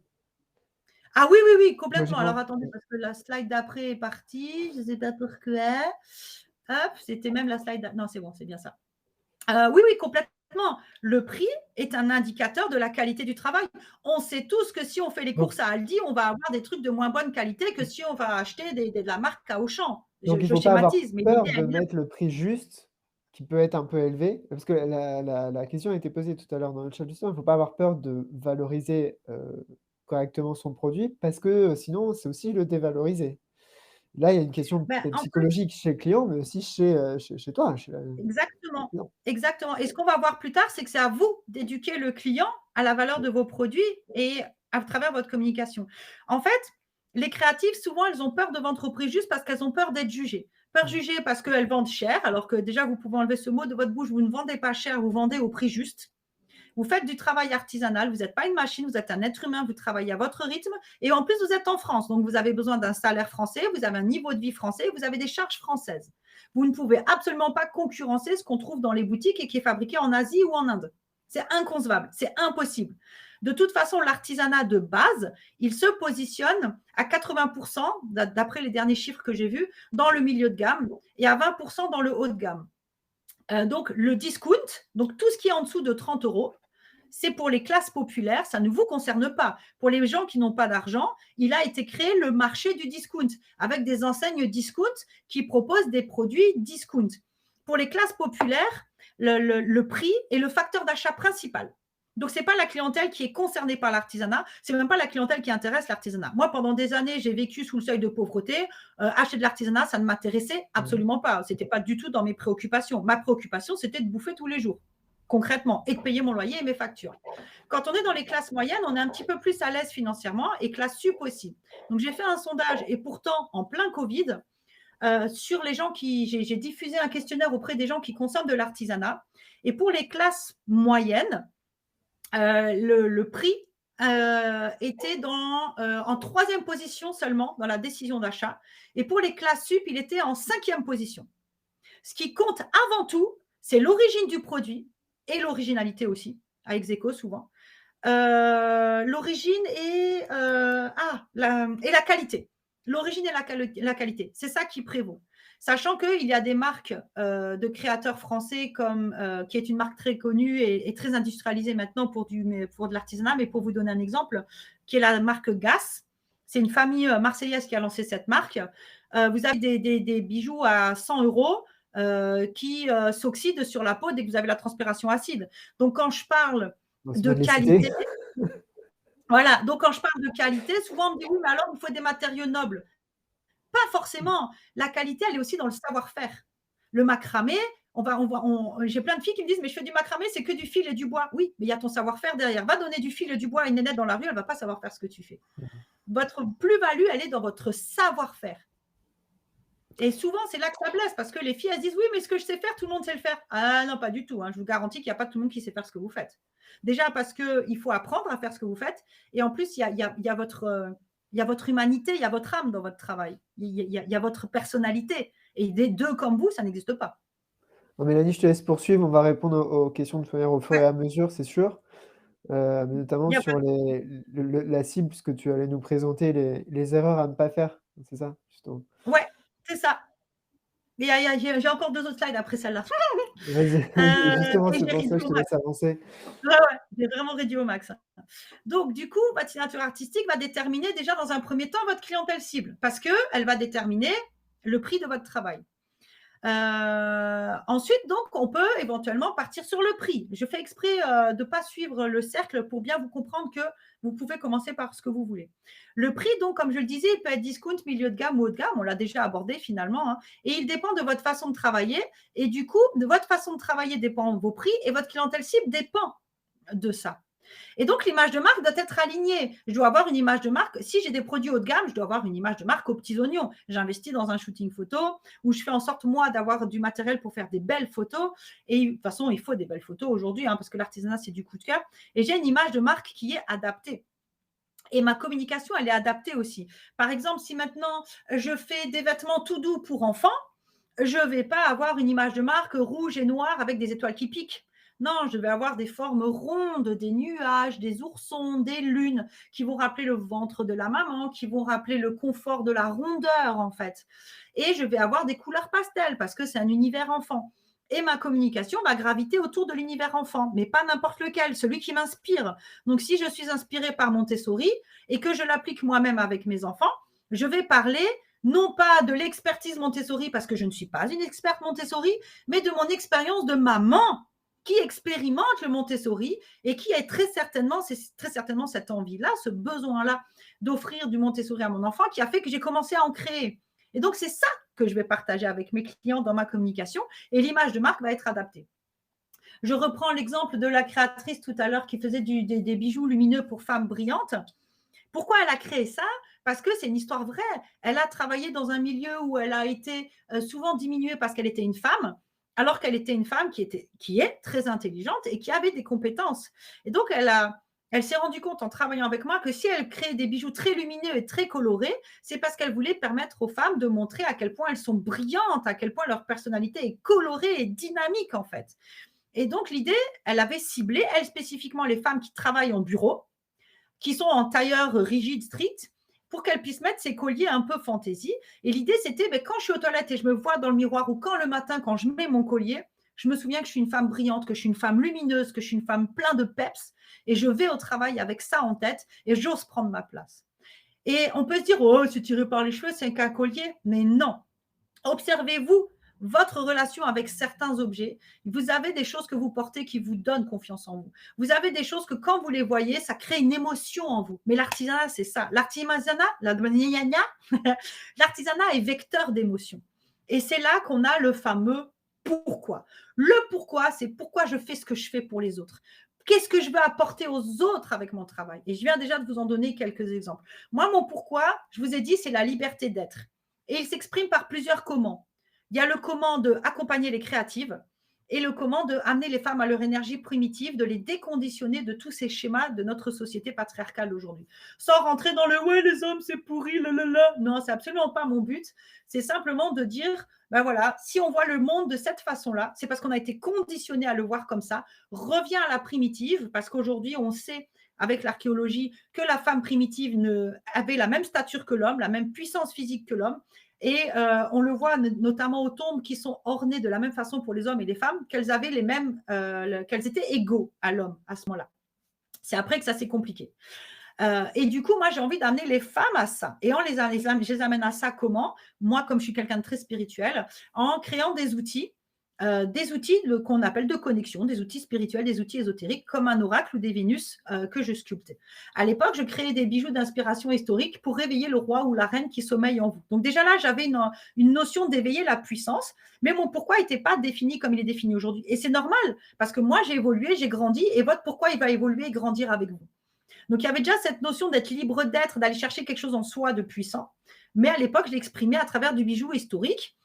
Ah oui, oui, oui, complètement. Alors attendez, parce que la slide d'après est partie. Je ne sais pas pourquoi. Hop, c'était même la slide. Non, c'est bon, c'est bien ça. Oui, oui, complètement. Le prix est un indicateur de la qualité du travail. On sait tous que si on fait les Donc, courses à Aldi, on va avoir des trucs de moins bonne qualité que si on va acheter de la marque à Auchan. donc il ne Je faut pas avoir schématise, mais peur l'idée, de elle est là. mettre le prix juste, qui peut être un peu élevé, parce que la question a été posée tout à l'heure dans le chat justement, il ne faut pas avoir peur de valoriser, correctement son produit parce que, sinon c'est aussi le dévaloriser. Là, il y a une question Ben, peut-être en fait, psychologique chez le client, mais aussi chez toi, chez le exactement, client. exactement. Et ce qu'on va voir plus tard, c'est que c'est à vous d'éduquer le client à la valeur de vos produits et à travers votre communication. En fait, les créatives, souvent, elles ont peur de vendre au prix juste parce qu'elles ont peur d'être jugées. Peur Mmh. jugée parce qu'elles vendent cher, alors que déjà, vous pouvez enlever ce mot de votre bouche, vous ne vendez pas cher, vous vendez au prix juste. Vous faites du travail artisanal, vous n'êtes pas une machine, vous êtes un être humain, vous travaillez à votre rythme et en plus, vous êtes en France. Donc, vous avez besoin d'un salaire français, vous avez un niveau de vie français, vous avez des charges françaises. Vous ne pouvez absolument pas concurrencer ce qu'on trouve dans les boutiques et qui est fabriqué en Asie ou en Inde. C'est inconcevable, c'est impossible. De toute façon, l'artisanat de base, il se positionne à 80%, d'après les derniers chiffres que j'ai vus, dans le milieu de gamme et à 20% dans le haut de gamme. Donc, le discount, donc tout ce qui est en dessous de 30 euros, c'est pour les classes populaires, ça ne vous concerne pas. Pour les gens qui n'ont pas d'argent, il a été créé le marché du discount avec des enseignes discount qui proposent des produits discount. Pour les classes populaires, le prix est le facteur d'achat principal. Donc, ce n'est pas la clientèle qui est concernée par l'artisanat, ce n'est même pas la clientèle qui intéresse l'artisanat. Moi, pendant des années, j'ai vécu sous le seuil de pauvreté. Acheter de l'artisanat, ça ne m'intéressait absolument pas. Ce n'était pas du tout dans mes préoccupations. Ma préoccupation, c'était de bouffer tous les jours, concrètement, et de payer mon loyer et mes factures. Quand on est dans les classes moyennes, on est un petit peu plus à l'aise financièrement et classe sup aussi. Donc, j'ai fait un sondage et pourtant, en plein Covid, sur les gens j'ai diffusé un questionnaire auprès des gens qui consomment de l'artisanat. Et pour les classes moyennes, le prix était en troisième position seulement dans la décision d'achat. Et pour les classes sup, il était en cinquième position. Ce qui compte avant tout, c'est l'origine du produit et l'originalité aussi, à ex aequo souvent. L'origine et la qualité. L'origine et la qualité, c'est ça qui prévaut. Sachant qu'il y a des marques de créateurs français qui est une marque très connue et très industrialisée maintenant pour de l'artisanat, mais pour vous donner un exemple, qui est la marque Gas. C'est une famille marseillaise qui a lancé cette marque. Vous avez des bijoux à 100 euros qui s'oxydent sur la peau dès que vous avez la transpiration acide. Donc, quand je parle de qualité, voilà, donc quand je parle de qualité, souvent on me dit oui, mais alors il faut des matériaux nobles. Pas forcément. La qualité, elle est aussi dans le savoir-faire. Le macramé, j'ai plein de filles qui me disent mais je fais du macramé, c'est que du fil et du bois. Oui, mais il y a ton savoir-faire derrière. Va donner du fil et du bois à une nénette dans la rue, elle ne va pas savoir faire ce que tu fais. Votre plus-value, elle est dans votre savoir-faire. Et souvent, c'est là que ça blesse parce que les filles, elles disent oui, mais ce que je sais faire, tout le monde sait le faire. Ah non, pas du tout. Je vous garantis qu'il n'y a pas tout le monde qui sait faire ce que vous faites. Déjà parce qu'il faut apprendre à faire ce que vous faites. Et en plus, il y a votre humanité, il y a votre âme dans votre travail. Il y a votre personnalité. Et des deux comme vous, ça n'existe pas. Non, Mélanie, je te laisse poursuivre. On va répondre aux questions de manière au fur Ouais, et à mesure, c'est sûr. Mais notamment il y a pas sur la cible, puisque tu allais nous présenter les erreurs à ne pas faire. C'est ça, justement. ouais, c'est ça. Mais j'ai encore 2 autres slides après celle-là. Vas-y, justement, Et c'est j'ai pour ça réduit que je au te max. laisse avancer. Ouais, ouais, j'ai vraiment réduit au max. Donc, du coup, votre signature artistique va déterminer déjà dans un premier temps votre clientèle cible parce qu'elle va déterminer le prix de votre travail. Ensuite, donc, on peut éventuellement partir sur le prix. Je fais exprès de ne pas suivre le cercle pour bien vous comprendre que vous pouvez commencer par ce que vous voulez. Le prix, donc, comme je le disais, il peut être discount, milieu de gamme ou haut de gamme. On l'a déjà abordé finalement. Hein, et il dépend de votre façon de travailler. Et du coup, de votre façon de travailler dépend de vos prix et votre clientèle cible dépend de ça. Et donc, l'image de marque doit être alignée. Je dois avoir une image de marque. Si j'ai des produits haut de gamme, je dois avoir une image de marque aux petits oignons. J'investis dans un shooting photo où je fais en sorte, moi, d'avoir du matériel pour faire des belles photos. Et de toute façon, il faut des belles photos aujourd'hui parce que l'artisanat, c'est du coup de cœur. Et j'ai une image de marque qui est adaptée. Et ma communication, elle est adaptée aussi. Par exemple, si maintenant, je fais des vêtements tout doux pour enfants, je ne vais pas avoir une image de marque rouge et noire avec des étoiles qui piquent. Non, je vais avoir des formes rondes, des nuages, des oursons, des lunes qui vont rappeler le ventre de la maman, qui vont rappeler le confort de la rondeur en fait. Et je vais avoir des couleurs pastel parce que c'est un univers enfant. Et ma communication va graviter autour de l'univers enfant, mais pas n'importe lequel, celui qui m'inspire. Donc, si je suis inspirée par Montessori et que je l'applique moi-même avec mes enfants, je vais parler non pas de l'expertise Montessori, parce que je ne suis pas une experte Montessori, mais de mon expérience de maman qui expérimente le Montessori et qui est très certainement cette envie-là, ce besoin-là d'offrir du Montessori à mon enfant qui a fait que j'ai commencé à en créer. Et donc, c'est ça que je vais partager avec mes clients dans ma communication et l'image de marque va être adaptée. Je reprends l'exemple de la créatrice tout à l'heure qui faisait des bijoux lumineux pour femmes brillantes. Pourquoi elle a créé ça? Parce que c'est une histoire vraie. Elle a travaillé dans un milieu où elle a été souvent diminuée parce qu'elle était une femme, alors qu'elle était une femme qui est très intelligente et qui avait des compétences. Et donc, elle s'est rendue compte en travaillant avec moi que si elle crée des bijoux très lumineux et très colorés, c'est parce qu'elle voulait permettre aux femmes de montrer à quel point elles sont brillantes, à quel point leur personnalité est colorée et dynamique en fait. Et donc l'idée, elle avait ciblé, elle spécifiquement, les femmes qui travaillent en bureau, qui sont en tailleur rigide, strict, pour qu'elles puissent mettre ces colliers un peu fantaisie. Et l'idée, c'était, quand je suis aux toilettes et je me vois dans le miroir ou quand le matin, quand je mets mon collier, je me souviens que je suis une femme brillante, que je suis une femme lumineuse, que je suis une femme pleine de peps et je vais au travail avec ça en tête et j'ose prendre ma place. Et on peut se dire, oh, c'est tiré par les cheveux, c'est qu'un collier. Mais non. Observez-vous votre relation avec certains objets. Vous avez des choses que vous portez qui vous donnent confiance en vous. Vous avez des choses que quand vous les voyez, ça crée une émotion en vous. Mais l'artisanat, c'est ça. L'artisanat est vecteur d'émotion. Et c'est là qu'on a le fameux pourquoi. Le pourquoi, c'est pourquoi je fais ce que je fais pour les autres. Qu'est-ce que je veux apporter aux autres avec mon travail? Et je viens déjà de vous en donner quelques exemples. Moi, mon pourquoi, je vous ai dit, c'est la liberté d'être. Et il s'exprime par plusieurs comment. Il y a le comment d'accompagner les créatives et le comment d'amener les femmes à leur énergie primitive, de les déconditionner de tous ces schémas de notre société patriarcale aujourd'hui. Sans rentrer dans le « ouais, les hommes, c'est pourri, là. » Non, c'est absolument pas mon but. C'est simplement de dire, ben voilà, si on voit le monde de cette façon-là, c'est parce qu'on a été conditionné à le voir comme ça. Reviens à la primitive, parce qu'aujourd'hui, on sait avec l'archéologie que la femme primitive avait la même stature que l'homme, la même puissance physique que l'homme. Et on le voit notamment aux tombes qui sont ornées de la même façon pour les hommes et les femmes, qu'elles avaient les mêmes, qu'elles étaient égaux à l'homme à ce moment-là. C'est après que ça s'est compliqué. Et du coup, moi, j'ai envie d'amener les femmes à ça. Et je les amène à ça comment? Moi, comme je suis quelqu'un de très spirituel, en créant des outils qu'on appelle de connexion, des outils spirituels, des outils ésotériques, comme un oracle ou des Vénus que je sculpte. À l'époque, je créais des bijoux d'inspiration historique pour réveiller le roi ou la reine qui sommeille en vous. Donc déjà là, j'avais une notion d'éveiller la puissance, mais mon pourquoi n'était pas défini comme il est défini aujourd'hui. Et c'est normal, parce que moi, j'ai évolué, j'ai grandi, et votre pourquoi, il va évoluer et grandir avec vous. Donc, il y avait déjà cette notion d'être libre d'être, d'aller chercher quelque chose en soi de puissant. Mais à l'époque, je l'exprimais à travers du bijou historique.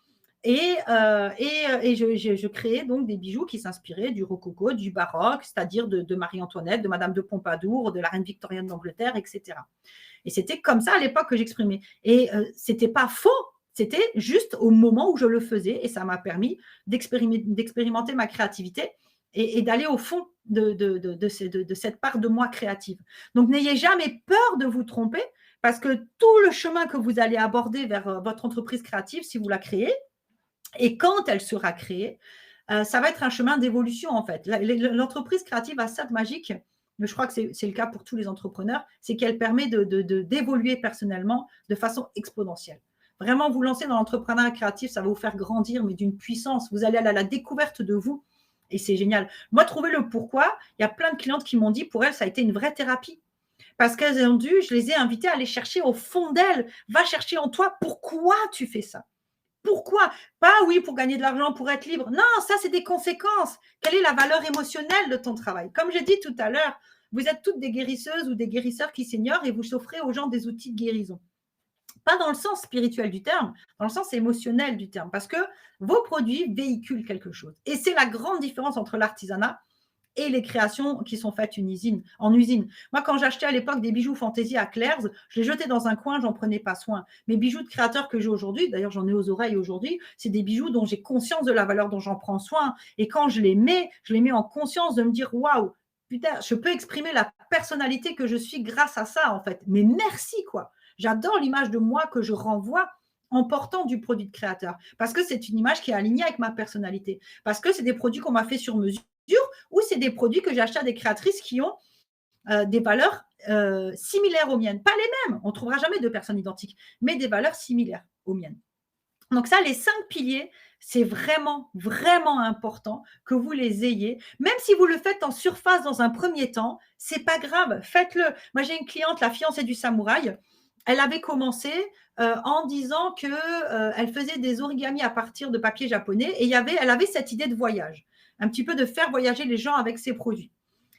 Et je créais donc des bijoux qui s'inspiraient du rococo, du baroque, c'est-à-dire de Marie-Antoinette, de Madame de Pompadour, de la reine Victorienne d'Angleterre, etc. Et c'était comme ça à l'époque que j'exprimais. Et ce n'était pas faux, c'était juste au moment où je le faisais. Et ça m'a permis d'expérimenter ma créativité et d'aller au fond de cette part de moi créative. Donc, n'ayez jamais peur de vous tromper, parce que tout le chemin que vous allez aborder vers votre entreprise créative, si vous la créez, et quand elle sera créée, ça va être un chemin d'évolution en fait. L'entreprise créative a ça de magique, mais je crois que c'est le cas pour tous les entrepreneurs, c'est qu'elle permet d'évoluer personnellement de façon exponentielle. Vraiment, vous lancer dans l'entrepreneuriat créatif, ça va vous faire grandir, mais d'une puissance. Vous allez à la découverte de vous et c'est génial. Moi, trouver le pourquoi, il y a plein de clientes qui m'ont dit, pour elles, ça a été une vraie thérapie. Parce qu'elles ont dû, je les ai invitées à aller chercher au fond d'elles. Va chercher en toi pourquoi tu fais ça. Pourquoi? Pas oui, pour gagner de l'argent, pour être libre. Non, ça, c'est des conséquences. Quelle est la valeur émotionnelle de ton travail? Comme j'ai dit tout à l'heure, vous êtes toutes des guérisseuses ou des guérisseurs qui s'ignorent et vous offrez aux gens des outils de guérison. Pas dans le sens spirituel du terme, dans le sens émotionnel du terme, parce que vos produits véhiculent quelque chose. Et c'est la grande différence entre l'artisanat et les créations qui sont faites en usine. Moi, quand j'achetais à l'époque des bijoux fantaisie à Claire's, je les jetais dans un coin, j'en prenais pas soin. Mes bijoux de créateurs que j'ai aujourd'hui, d'ailleurs j'en ai aux oreilles aujourd'hui, c'est des bijoux dont j'ai conscience de la valeur dont j'en prends soin. Et quand je les mets en conscience de me dire, waouh, putain, je peux exprimer la personnalité que je suis grâce à ça, en fait. Mais merci, quoi. J'adore l'image de moi que je renvoie en portant du produit de créateur, parce que c'est une image qui est alignée avec ma personnalité, parce que c'est des produits qu'on m'a fait sur mesure, ou c'est des produits que j'ai achetés à des créatrices qui ont des valeurs similaires aux miennes. Pas les mêmes, on ne trouvera jamais deux personnes identiques, mais des valeurs similaires aux miennes. Donc ça, les 5 piliers, c'est vraiment, vraiment important que vous les ayez. Même si vous le faites en surface dans un premier temps, c'est pas grave, faites-le. Moi, j'ai une cliente, la fiancée du samouraï. Elle avait commencé en disant qu'elle faisait des origamis à partir de papier japonais et elle avait cette idée de voyage, un petit peu de faire voyager les gens avec ses produits.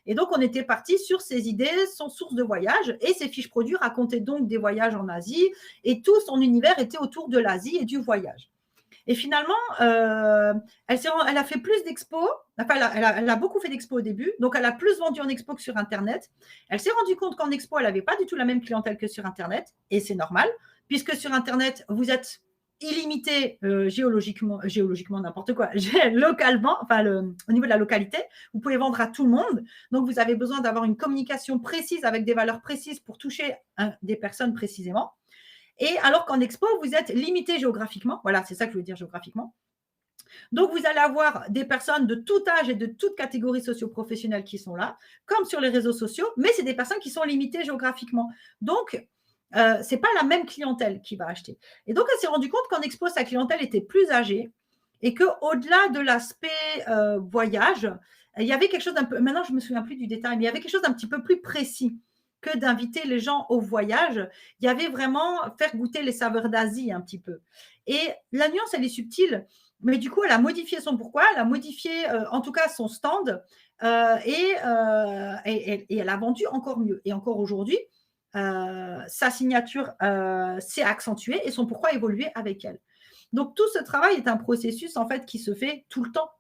Et donc, on était parti sur ses idées, son source de voyage, et ses fiches produits racontaient donc des voyages en Asie, et tout son univers était autour de l'Asie et du voyage. Et finalement, elle a fait plus d'expos, enfin, elle a beaucoup fait d'expos au début, donc elle a plus vendu en expo que sur Internet. Elle s'est rendue compte qu'en expo, elle n'avait pas du tout la même clientèle que sur Internet, et c'est normal, puisque sur Internet, vous êtes illimité géologiquement n'importe quoi, localement, enfin au niveau de la localité, vous pouvez vendre à tout le monde, donc vous avez besoin d'avoir une communication précise avec des valeurs précises pour toucher des personnes précisément. Et alors qu'en expo, vous êtes limité géographiquement, voilà, c'est ça que je veux dire géographiquement. Donc, vous allez avoir des personnes de tout âge et de toute catégorie socio-professionnelle qui sont là, comme sur les réseaux sociaux, mais c'est des personnes qui sont limitées géographiquement. Donc, ce n'est pas la même clientèle qui va acheter. Et donc, elle s'est rendue compte qu'en expo, sa clientèle était plus âgée et qu'au-delà de l'aspect voyage, il y avait quelque chose d'un peu, maintenant je ne me souviens plus du détail, mais il y avait quelque chose d'un petit peu plus précis que d'inviter les gens au voyage. Il y avait vraiment faire goûter les saveurs d'Asie un petit peu. Et la nuance, elle est subtile, mais du coup, elle a modifié son pourquoi, elle a modifié en tout cas son stand et elle a vendu encore mieux. Et encore aujourd'hui, sa signature s'est accentuée et son pourquoi a évolué avec elle. Donc, tout ce travail est un processus en fait qui se fait tout le temps.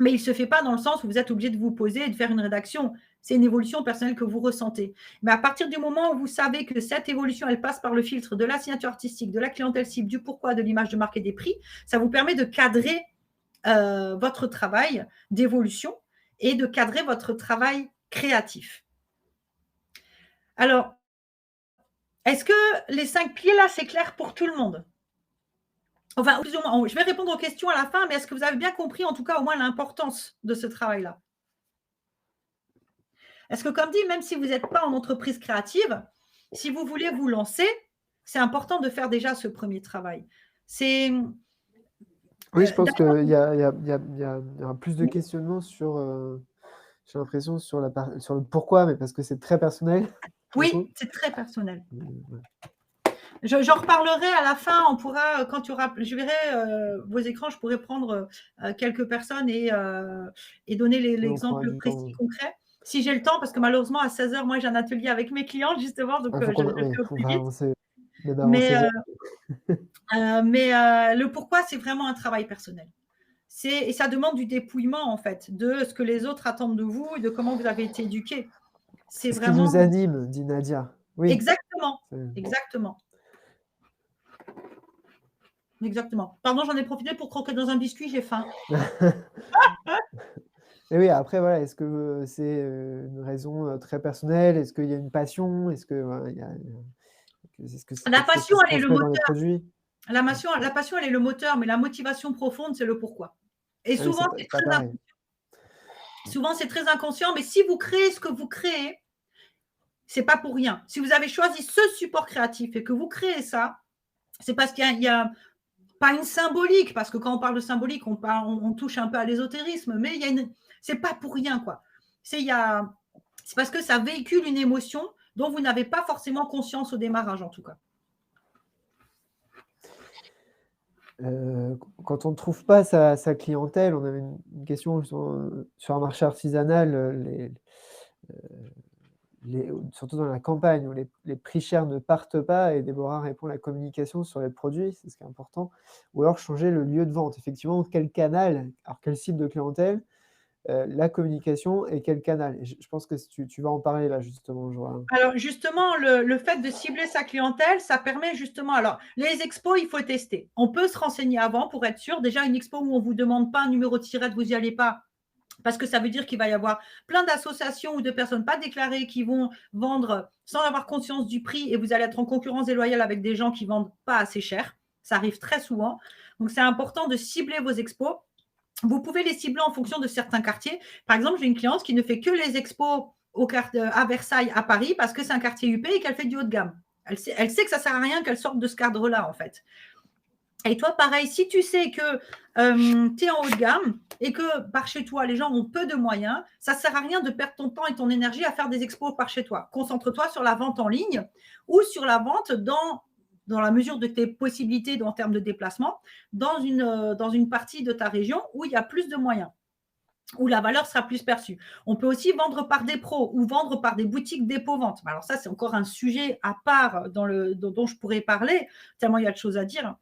Mais il ne se fait pas dans le sens où vous êtes obligé de vous poser et de faire une rédaction. C'est une évolution personnelle que vous ressentez. Mais à partir du moment où vous savez que cette évolution, elle passe par le filtre de la signature artistique, de la clientèle cible, du pourquoi, de l'image de marque et des prix, ça vous permet de cadrer votre travail d'évolution et de cadrer votre travail créatif. Alors, est-ce que les 5 piliers là, c'est clair pour tout le monde? Enfin, je vais répondre aux questions à la fin, mais est-ce que vous avez bien compris, en tout cas, au moins l'importance de ce travail-là? Est-ce que, comme dit, même si vous n'êtes pas en entreprise créative, si vous voulez vous lancer, c'est important de faire déjà ce premier travail. Oui, je pense qu'il y a plus de questionnements sur, j'ai l'impression, sur le pourquoi, mais parce que c'est très personnel. Oui, c'est très personnel. J'en reparlerai à la fin. On pourra, quand je verrai vos écrans, je pourrai prendre quelques personnes et donner l'exemple précis, concret. Si j'ai le temps, parce que malheureusement, à 16h, moi, j'ai un atelier avec mes clients, justement, donc je fais au plus vite. Mais le pourquoi, c'est vraiment un travail personnel. Et ça demande du dépouillement, en fait, de ce que les autres attendent de vous et de comment vous avez été éduqué. C'est ce qui vous anime, dit Nadia. Oui. Exactement, exactement. Exactement. Pardon, j'en ai profité pour croquer dans un biscuit, j'ai faim. Et oui, après, voilà, est-ce que c'est une raison très personnelle? Est-ce qu'il y a une passion? Est-ce que la passion, elle est le moteur. La passion, elle est le moteur, mais la motivation profonde, c'est le pourquoi. Et souvent, c'est très inconscient, mais si vous créez ce que vous créez, c'est pas pour rien. Si vous avez choisi ce support créatif et que vous créez ça, c'est parce qu'il y a pas une symbolique, parce que quand on parle de symbolique, on touche un peu à l'ésotérisme, mais c'est pas pour rien, quoi. C'est parce que ça véhicule une émotion dont vous n'avez pas forcément conscience au démarrage, en tout cas. Quand on ne trouve pas sa clientèle, on avait une question sur un marché artisanal, surtout dans la campagne, où les prix chers ne partent pas, et Déborah répond la communication sur les produits, c'est ce qui est important, ou alors changer le lieu de vente. Effectivement, quel canal, alors quel cible de clientèle, la communication et quel canal. Et je pense que tu vas en parler là, justement, Joël. Alors, justement, le fait de cibler sa clientèle, ça permet justement… Alors, les expos, il faut tester. On peut se renseigner avant pour être sûr. Déjà, une expo où on ne vous demande pas un numéro de tirette, vous n'y allez pas, parce que ça veut dire qu'il va y avoir plein d'associations ou de personnes pas déclarées qui vont vendre sans avoir conscience du prix, et vous allez être en concurrence déloyale avec des gens qui vendent pas assez cher. Ça arrive très souvent. Donc, c'est important de cibler vos expos. Vous pouvez les cibler en fonction de certains quartiers. Par exemple, j'ai une cliente qui ne fait que les expos à Versailles, à Paris, parce que c'est un quartier UP et qu'elle fait du haut de gamme. Elle sait que ça ne sert à rien qu'elle sorte de ce cadre-là, en fait. Et toi, pareil, si tu sais que tu es en haut de gamme et que par chez toi, les gens ont peu de moyens, ça ne sert à rien de perdre ton temps et ton énergie à faire des expos par chez toi. Concentre-toi sur la vente en ligne ou sur la vente dans la mesure de tes possibilités en termes de déplacement, dans une partie de ta région où il y a plus de moyens, où la valeur sera plus perçue. On peut aussi vendre par des pros ou vendre par des boutiques dépôt-vente. Alors ça, c'est encore un sujet à part dont je pourrais parler, tellement il y a de choses à dire.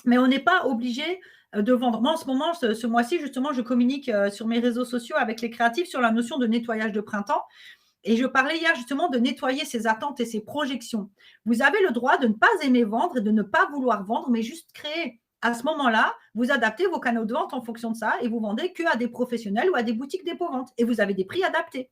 Mais on n'est pas obligé de vendre. Moi, en ce moment, ce mois-ci, justement, je communique sur mes réseaux sociaux avec les créatifs sur la notion de nettoyage de printemps. Et je parlais hier justement de nettoyer ses attentes et ses projections. Vous avez le droit de ne pas aimer vendre et de ne pas vouloir vendre, mais juste créer. À ce moment-là, vous adaptez vos canaux de vente en fonction de ça et vous vendez qu'à des professionnels ou à des boutiques dépôt-vente. Et vous avez des prix adaptés.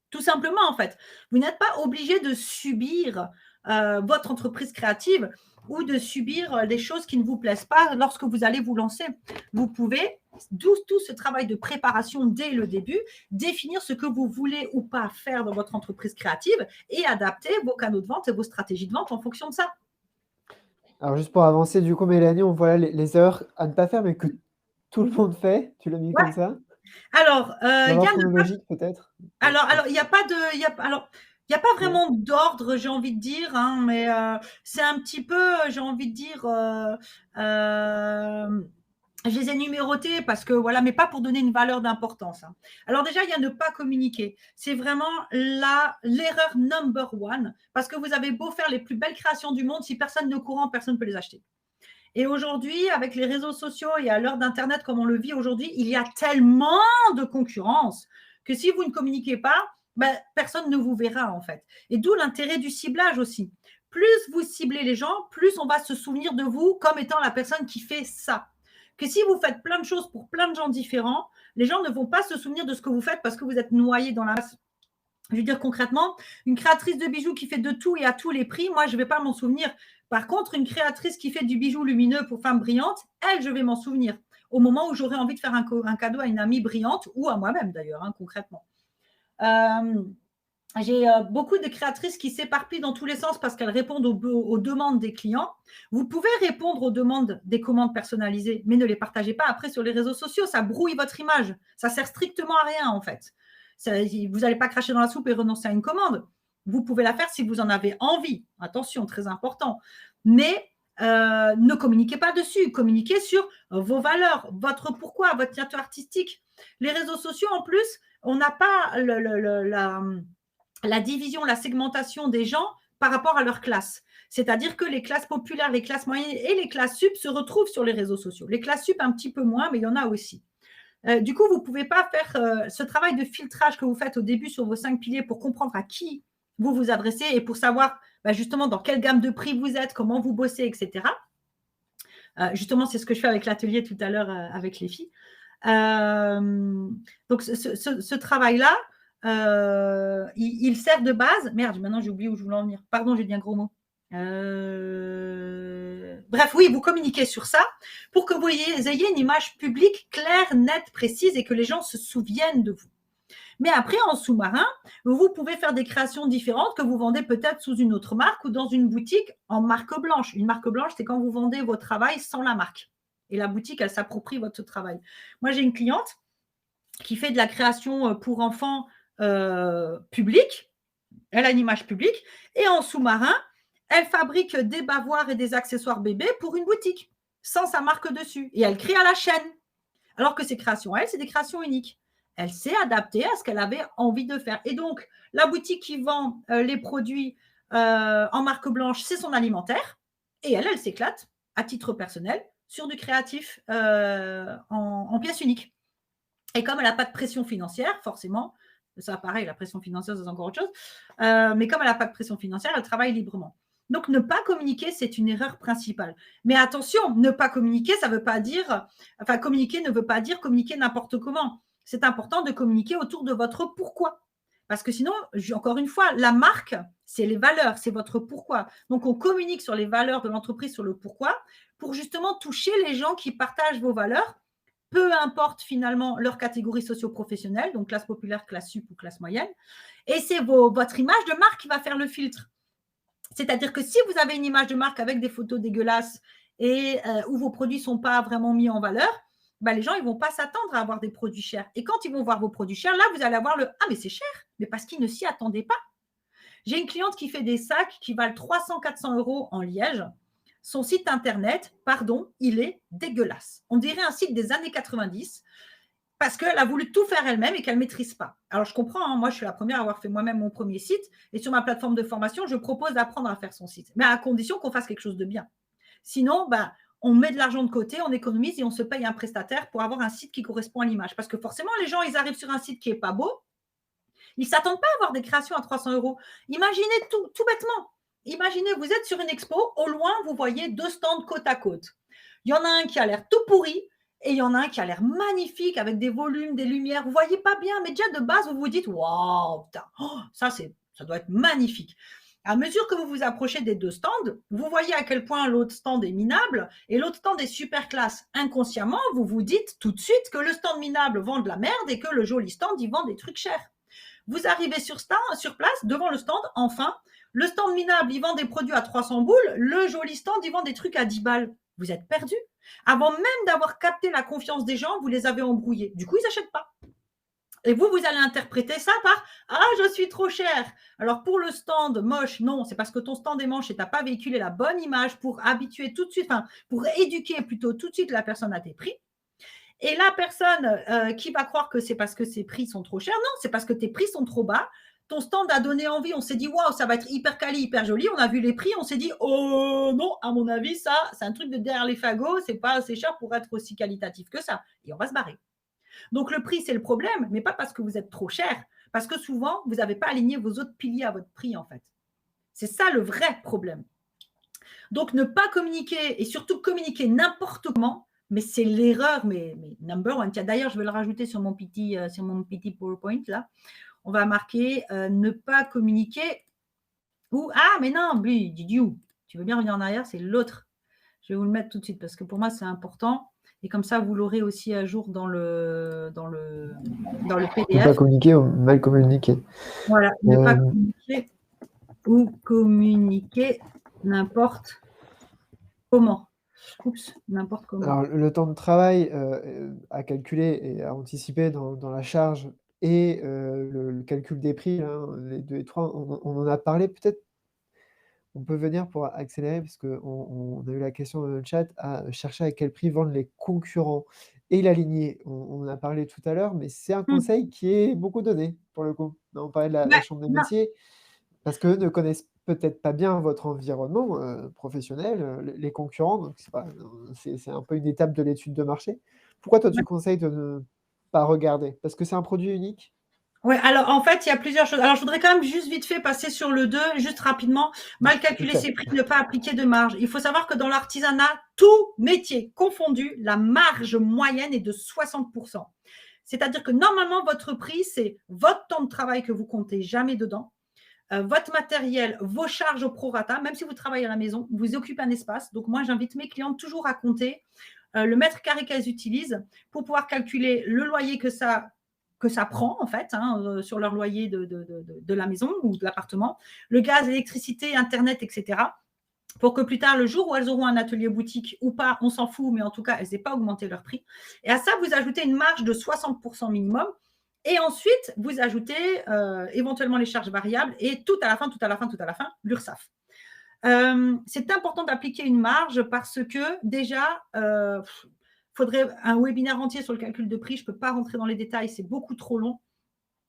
Tout simplement, en fait. Vous n'êtes pas obligé de subir votre entreprise créative ou de subir des choses qui ne vous plaisent pas lorsque vous allez vous lancer. Vous pouvez, tout ce travail de préparation dès le début, définir ce que vous voulez ou pas faire dans votre entreprise créative et adapter vos canaux de vente et vos stratégies de vente en fonction de ça. Alors, juste pour avancer, du coup, Mélanie, on voit les erreurs à ne pas faire, mais que tout le monde fait. Tu l'as mis comme ça? Alors, il y a chronologique, peut-être? Alors, il n'y a pas de. Il n'y a pas vraiment d'ordre, j'ai envie de dire, hein, mais c'est un petit peu, j'ai envie de dire, je les ai numérotés parce que voilà, mais pas pour donner une valeur d'importance. Hein. Alors déjà, il y a ne pas communiquer. C'est vraiment l'erreur number one parce que vous avez beau faire les plus belles créations du monde, si personne n'est au courant, personne ne peut les acheter. Et aujourd'hui, avec les réseaux sociaux et à l'heure d'Internet comme on le vit aujourd'hui, il y a tellement de concurrence que si vous ne communiquez pas, personne ne vous verra en fait. Et d'où l'intérêt du ciblage aussi. Plus vous ciblez les gens, plus on va se souvenir de vous comme étant la personne qui fait ça. Que si vous faites plein de choses pour plein de gens différents, les gens ne vont pas se souvenir de ce que vous faites parce que vous êtes noyé dans la masse. Je veux dire concrètement, une créatrice de bijoux qui fait de tout et à tous les prix, moi, je ne vais pas m'en souvenir. Par contre, une créatrice qui fait du bijou lumineux pour femmes brillantes, elle, je vais m'en souvenir au moment où j'aurai envie de faire un cadeau à une amie brillante ou à moi-même d'ailleurs, hein, concrètement. J'ai beaucoup de créatrices qui s'éparpillent dans tous les sens parce qu'elles répondent aux demandes des clients. Vous pouvez répondre aux demandes des commandes personnalisées, mais ne les partagez pas après sur les réseaux sociaux. Ça brouille votre image. Ça sert strictement à rien, en fait. Vous n'allez pas cracher dans la soupe et renoncer à une commande. Vous pouvez la faire si vous en avez envie. Attention, très important. Mais ne communiquez pas dessus. Communiquez sur vos valeurs, votre pourquoi, votre nature artistique. Les réseaux sociaux, en plus, on n'a pas la division, la segmentation des gens par rapport à leur classe. C'est-à-dire que les classes populaires, les classes moyennes et les classes sup se retrouvent sur les réseaux sociaux. Les classes sup, un petit peu moins, mais il y en a aussi. Du coup, vous ne pouvez pas faire ce travail de filtrage que vous faites au début sur vos 5 piliers pour comprendre à qui vous vous adressez et pour savoir justement dans quelle gamme de prix vous êtes, comment vous bossez, etc. Justement, c'est ce que je fais avec l'atelier tout à l'heure avec les filles. Donc, ce travail-là, il sert de base. Merde, maintenant j'ai oublié où je voulais en venir. Pardon, j'ai dit un gros mot. Bref, oui, vous communiquez sur ça pour que vous ayez une image publique claire, nette, précise et que les gens se souviennent de vous. Mais après, en sous-marin, vous pouvez faire des créations différentes que vous vendez peut-être sous une autre marque ou dans une boutique en marque blanche. Une marque blanche, c'est quand vous vendez vos travail sans la marque. Et la boutique, elle s'approprie votre travail. Moi, j'ai une cliente qui fait de la création pour enfants publique. Elle a une image publique. Et en sous-marin, elle fabrique des bavoirs et des accessoires bébés pour une boutique, sans sa marque dessus. Et elle crée à la chaîne. Alors que ses créations, elle, c'est des créations uniques. Elle s'est adaptée à ce qu'elle avait envie de faire. Et donc, la boutique qui vend les produits en marque blanche, c'est son alimentaire. Et elle s'éclate à titre personnel sur du créatif en pièces uniques. Et comme elle n'a pas de pression financière, forcément, ça pareil, la pression financière, c'est encore autre chose, mais comme elle n'a pas de pression financière, elle travaille librement. Donc, ne pas communiquer, c'est une erreur principale. Mais attention, ne pas communiquer, ça veut pas dire, enfin, communiquer ne veut pas dire communiquer n'importe comment. C'est important de communiquer autour de votre pourquoi. Parce que sinon, encore une fois, la marque, c'est les valeurs, c'est votre pourquoi. Donc, on communique sur les valeurs de l'entreprise, sur le pourquoi, pour justement toucher les gens qui partagent vos valeurs, peu importe finalement leur catégorie socio-professionnelle, donc classe populaire, classe sup ou classe moyenne. Et c'est votre image de marque qui va faire le filtre. C'est-à-dire que si vous avez une image de marque avec des photos dégueulasses et où vos produits ne sont pas vraiment mis en valeur, ben les gens ils ne vont pas s'attendre à avoir des produits chers. Et quand ils vont voir vos produits chers, là, vous allez avoir le « Ah, mais c'est cher !» Mais parce qu'ils ne s'y attendaient pas. J'ai une cliente qui fait des sacs qui valent 300-400 € en liège. Son site internet, pardon, il est dégueulasse. On dirait un site des années 90 parce qu'elle a voulu tout faire elle-même et qu'elle ne maîtrise pas. Alors, je comprends, hein, moi, je suis la première à avoir fait moi-même mon premier site et sur ma plateforme de formation, je propose d'apprendre à faire son site, mais à condition qu'on fasse quelque chose de bien. Sinon, ben, on met de l'argent de côté, on économise et on se paye un prestataire pour avoir un site qui correspond à l'image. Parce que forcément, les gens, ils arrivent sur un site qui n'est pas beau, ils ne s'attendent pas à avoir des créations à 300 €. Imaginez tout bêtement. Imaginez, vous êtes sur une expo, au loin, vous voyez 2 stands côte à côte. Il y en a un qui a l'air tout pourri et il y en a un qui a l'air magnifique avec des volumes, des lumières. Vous ne voyez pas bien, mais déjà de base, vous vous dites « Waouh, ça doit être magnifique ». À mesure que vous vous approchez des 2 stands, vous voyez à quel point l'autre stand est minable et l'autre stand est super classe. Inconsciemment, vous vous dites tout de suite que le stand minable vend de la merde et que le joli stand, il vend des trucs chers. Vous arrivez sur place, devant le stand, enfin, le stand minable, il vend des produits à 300 boules, le joli stand, il vend des trucs à 10 balles. Vous êtes perdu. Avant même d'avoir capté la confiance des gens, vous les avez embrouillés. Du coup, ils n'achètent pas. Et vous allez interpréter ça par « Ah, je suis trop cher ». Alors, pour le stand moche, non, c'est parce que ton stand est moche et tu n'as pas véhiculé la bonne image pour habituer tout de suite, enfin, pour éduquer plutôt tout de suite la personne à tes prix. Et la personne qui va croire que c'est parce que ses prix sont trop chers, non, c'est parce que tes prix sont trop bas. Ton stand a donné envie, on s'est dit, waouh, ça va être hyper quali, hyper joli. On a vu les prix, on s'est dit, oh non, à mon avis, ça, c'est un truc de derrière les fagots, c'est pas assez cher pour être aussi qualitatif que ça. Et on va se barrer. Donc, le prix, c'est le problème, mais pas parce que vous êtes trop cher, parce que souvent, vous n'avez pas aligné vos autres piliers à votre prix, en fait. C'est ça le vrai problème. Donc, ne pas communiquer et surtout communiquer n'importe comment, mais c'est l'erreur, mais number one. Tiens, d'ailleurs, je vais le rajouter sur mon petit PowerPoint, là. On va marquer ne pas communiquer ou… Ah, mais non, Didiou, tu veux bien revenir en arrière, c'est l'autre. Je vais vous le mettre tout de suite parce que pour moi, c'est important. Et comme ça, vous l'aurez aussi à jour dans le PDF. Ne pas communiquer ou mal communiquer. Voilà, ne pas communiquer ou communiquer n'importe comment. Oups, n'importe comment. Alors, le temps de travail à calculer et à anticiper dans la charge et le calcul des prix, hein, les 2 et 3, on en a parlé. Peut-être on peut venir pour accélérer parce qu'on a eu la question dans le chat à chercher à quel prix vendent les concurrents et l'aligner. On en a parlé tout à l'heure, mais c'est un conseil qui est beaucoup donné pour le coup. On parlait de la chambre des métiers parce qu'eux ne connaissent peut-être pas bien votre environnement professionnel, les concurrents, donc c'est un peu une étape de l'étude de marché. Pourquoi toi tu conseilles de ne pas regarder? Parce que c'est un produit unique? Oui, alors en fait, il y a plusieurs choses. Alors, je voudrais quand même juste vite fait passer sur le 2, juste rapidement. Mal calculer ses prix, ne pas appliquer de marge. Il faut savoir que dans l'artisanat, tout métier confondu, la marge moyenne est de 60%. C'est-à-dire que normalement, votre prix, c'est votre temps de travail que vous comptez jamais dedans, votre matériel, vos charges au prorata, même si vous travaillez à la maison, vous occupez un espace. Donc, moi, j'invite mes clientes toujours à compter le mètre carré qu'elles utilisent pour pouvoir calculer le loyer que ça prend, en fait, sur leur loyer de la maison ou de l'appartement, le gaz, l'électricité, Internet, etc. Pour que plus tard, le jour où elles auront un atelier boutique ou pas, on s'en fout, mais en tout cas, elles n'aient pas augmenté leur prix. Et à ça, vous ajoutez une marge de 60% minimum. Et ensuite, vous ajoutez éventuellement les charges variables et tout à la fin, l'URSSAF. C'est important d'appliquer une marge parce que déjà, faudrait un webinaire entier sur le calcul de prix. Je ne peux pas rentrer dans les détails, c'est beaucoup trop long.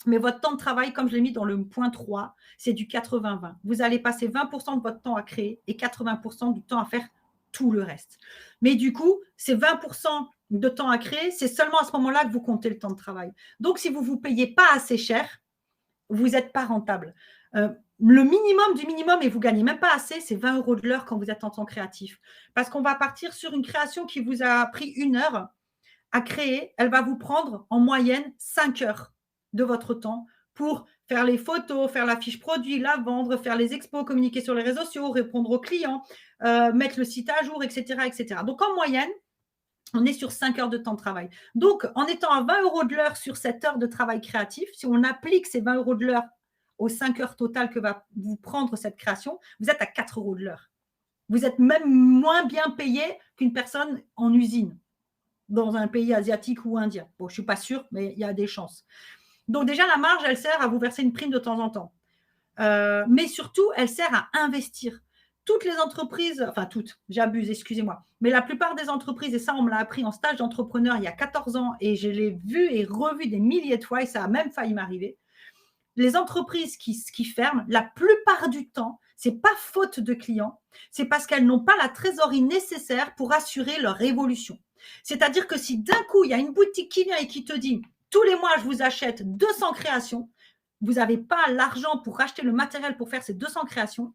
Mais votre temps de travail, comme je l'ai mis dans le point 3, c'est du 80-20. Vous allez passer 20% de votre temps à créer et 80% du temps à faire tout le reste. Mais du coup, ces 20% de temps à créer, c'est seulement à ce moment-là que vous comptez le temps de travail. Donc, si vous ne vous payez pas assez cher, vous n'êtes pas rentable. Le minimum du minimum, et vous ne gagnez même pas assez, c'est 20 € de l'heure quand vous êtes en temps créatif. Parce qu'on va partir sur une création qui vous a pris 1 heure à créer. Elle va vous prendre en moyenne 5 heures de votre temps pour faire les photos, faire la fiche produit, la vendre, faire les expos, communiquer sur les réseaux sociaux, répondre aux clients, mettre le site à jour, etc., etc. Donc, en moyenne, on est sur 5 heures de temps de travail. Donc, en étant à 20 € de l'heure sur cette heure de travail créatif, si on applique ces 20 € de l'heure aux 5 heures totales que va vous prendre cette création, vous êtes à 4 € de l'heure. Vous êtes même moins bien payé qu'une personne en usine dans un pays asiatique ou indien. Bon, je ne suis pas sûre, mais il y a des chances. Donc déjà, la marge, elle sert à vous verser une prime de temps en temps. Mais surtout, elle sert à investir. Toutes les entreprises, enfin toutes, j'abuse, excusez-moi, mais la plupart des entreprises, et ça on me l'a appris en stage d'entrepreneur il y a 14 ans, et je l'ai vu et revu des milliers de fois, et ça a même failli m'arriver, les entreprises qui ferment, la plupart du temps, ce n'est pas faute de clients, c'est parce qu'elles n'ont pas la trésorerie nécessaire pour assurer leur évolution. C'est-à-dire que si d'un coup, il y a une boutique qui vient et qui te dit « tous les mois, je vous achète 200 créations », vous n'avez pas l'argent pour acheter le matériel pour faire ces 200 créations,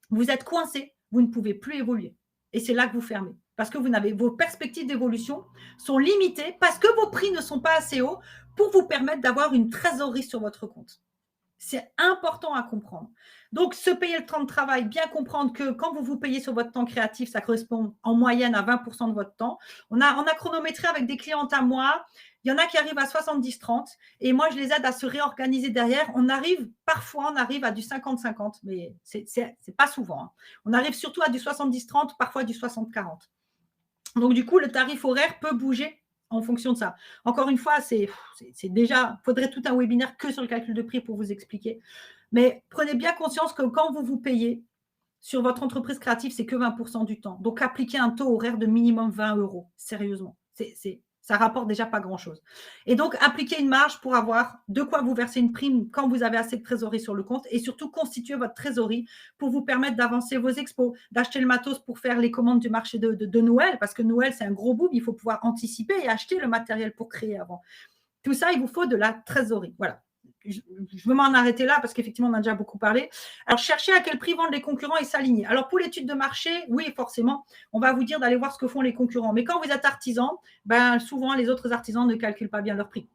vous êtes coincé, vous ne pouvez plus évoluer. Et c'est là que vous fermez. Parce que vos perspectives d'évolution sont limitées, parce que vos prix ne sont pas assez hauts pour vous permettre d'avoir une trésorerie sur votre compte. C'est important à comprendre. Donc, se payer le temps de travail, bien comprendre que quand vous vous payez sur votre temps créatif, ça correspond en moyenne à 20% de votre temps. On a chronométré avec des clientes à moi. Il y en a qui arrivent à 70-30 et moi, je les aide à se réorganiser derrière. Parfois, on arrive à du 50-50, mais c'est pas souvent. Hein. On arrive surtout à du 70-30, parfois du 60-40. Donc, du coup, le tarif horaire peut bouger en fonction de ça. Encore une fois, c'est déjà, il faudrait tout un webinaire que sur le calcul de prix pour vous expliquer. Mais prenez bien conscience que quand vous vous payez sur votre entreprise créative, c'est que 20% du temps. Donc, appliquez un taux horaire de minimum 20 €. Sérieusement, ça rapporte déjà pas grand-chose. Et donc, appliquez une marge pour avoir de quoi vous verser une prime quand vous avez assez de trésorerie sur le compte et surtout constituer votre trésorerie pour vous permettre d'avancer vos expos, d'acheter le matos pour faire les commandes du marché de Noël, parce que Noël, c'est un gros boom, il faut pouvoir anticiper et acheter le matériel pour créer avant. Tout ça, il vous faut de la trésorerie. Voilà. Je veux m'en arrêter là parce qu'effectivement, on a déjà beaucoup parlé. Alors, cherchez à quel prix vendent les concurrents et s'aligner. Alors, pour l'étude de marché, oui, forcément, on va vous dire d'aller voir ce que font les concurrents. Mais quand vous êtes artisan, souvent, les autres artisans ne calculent pas bien leurs prix.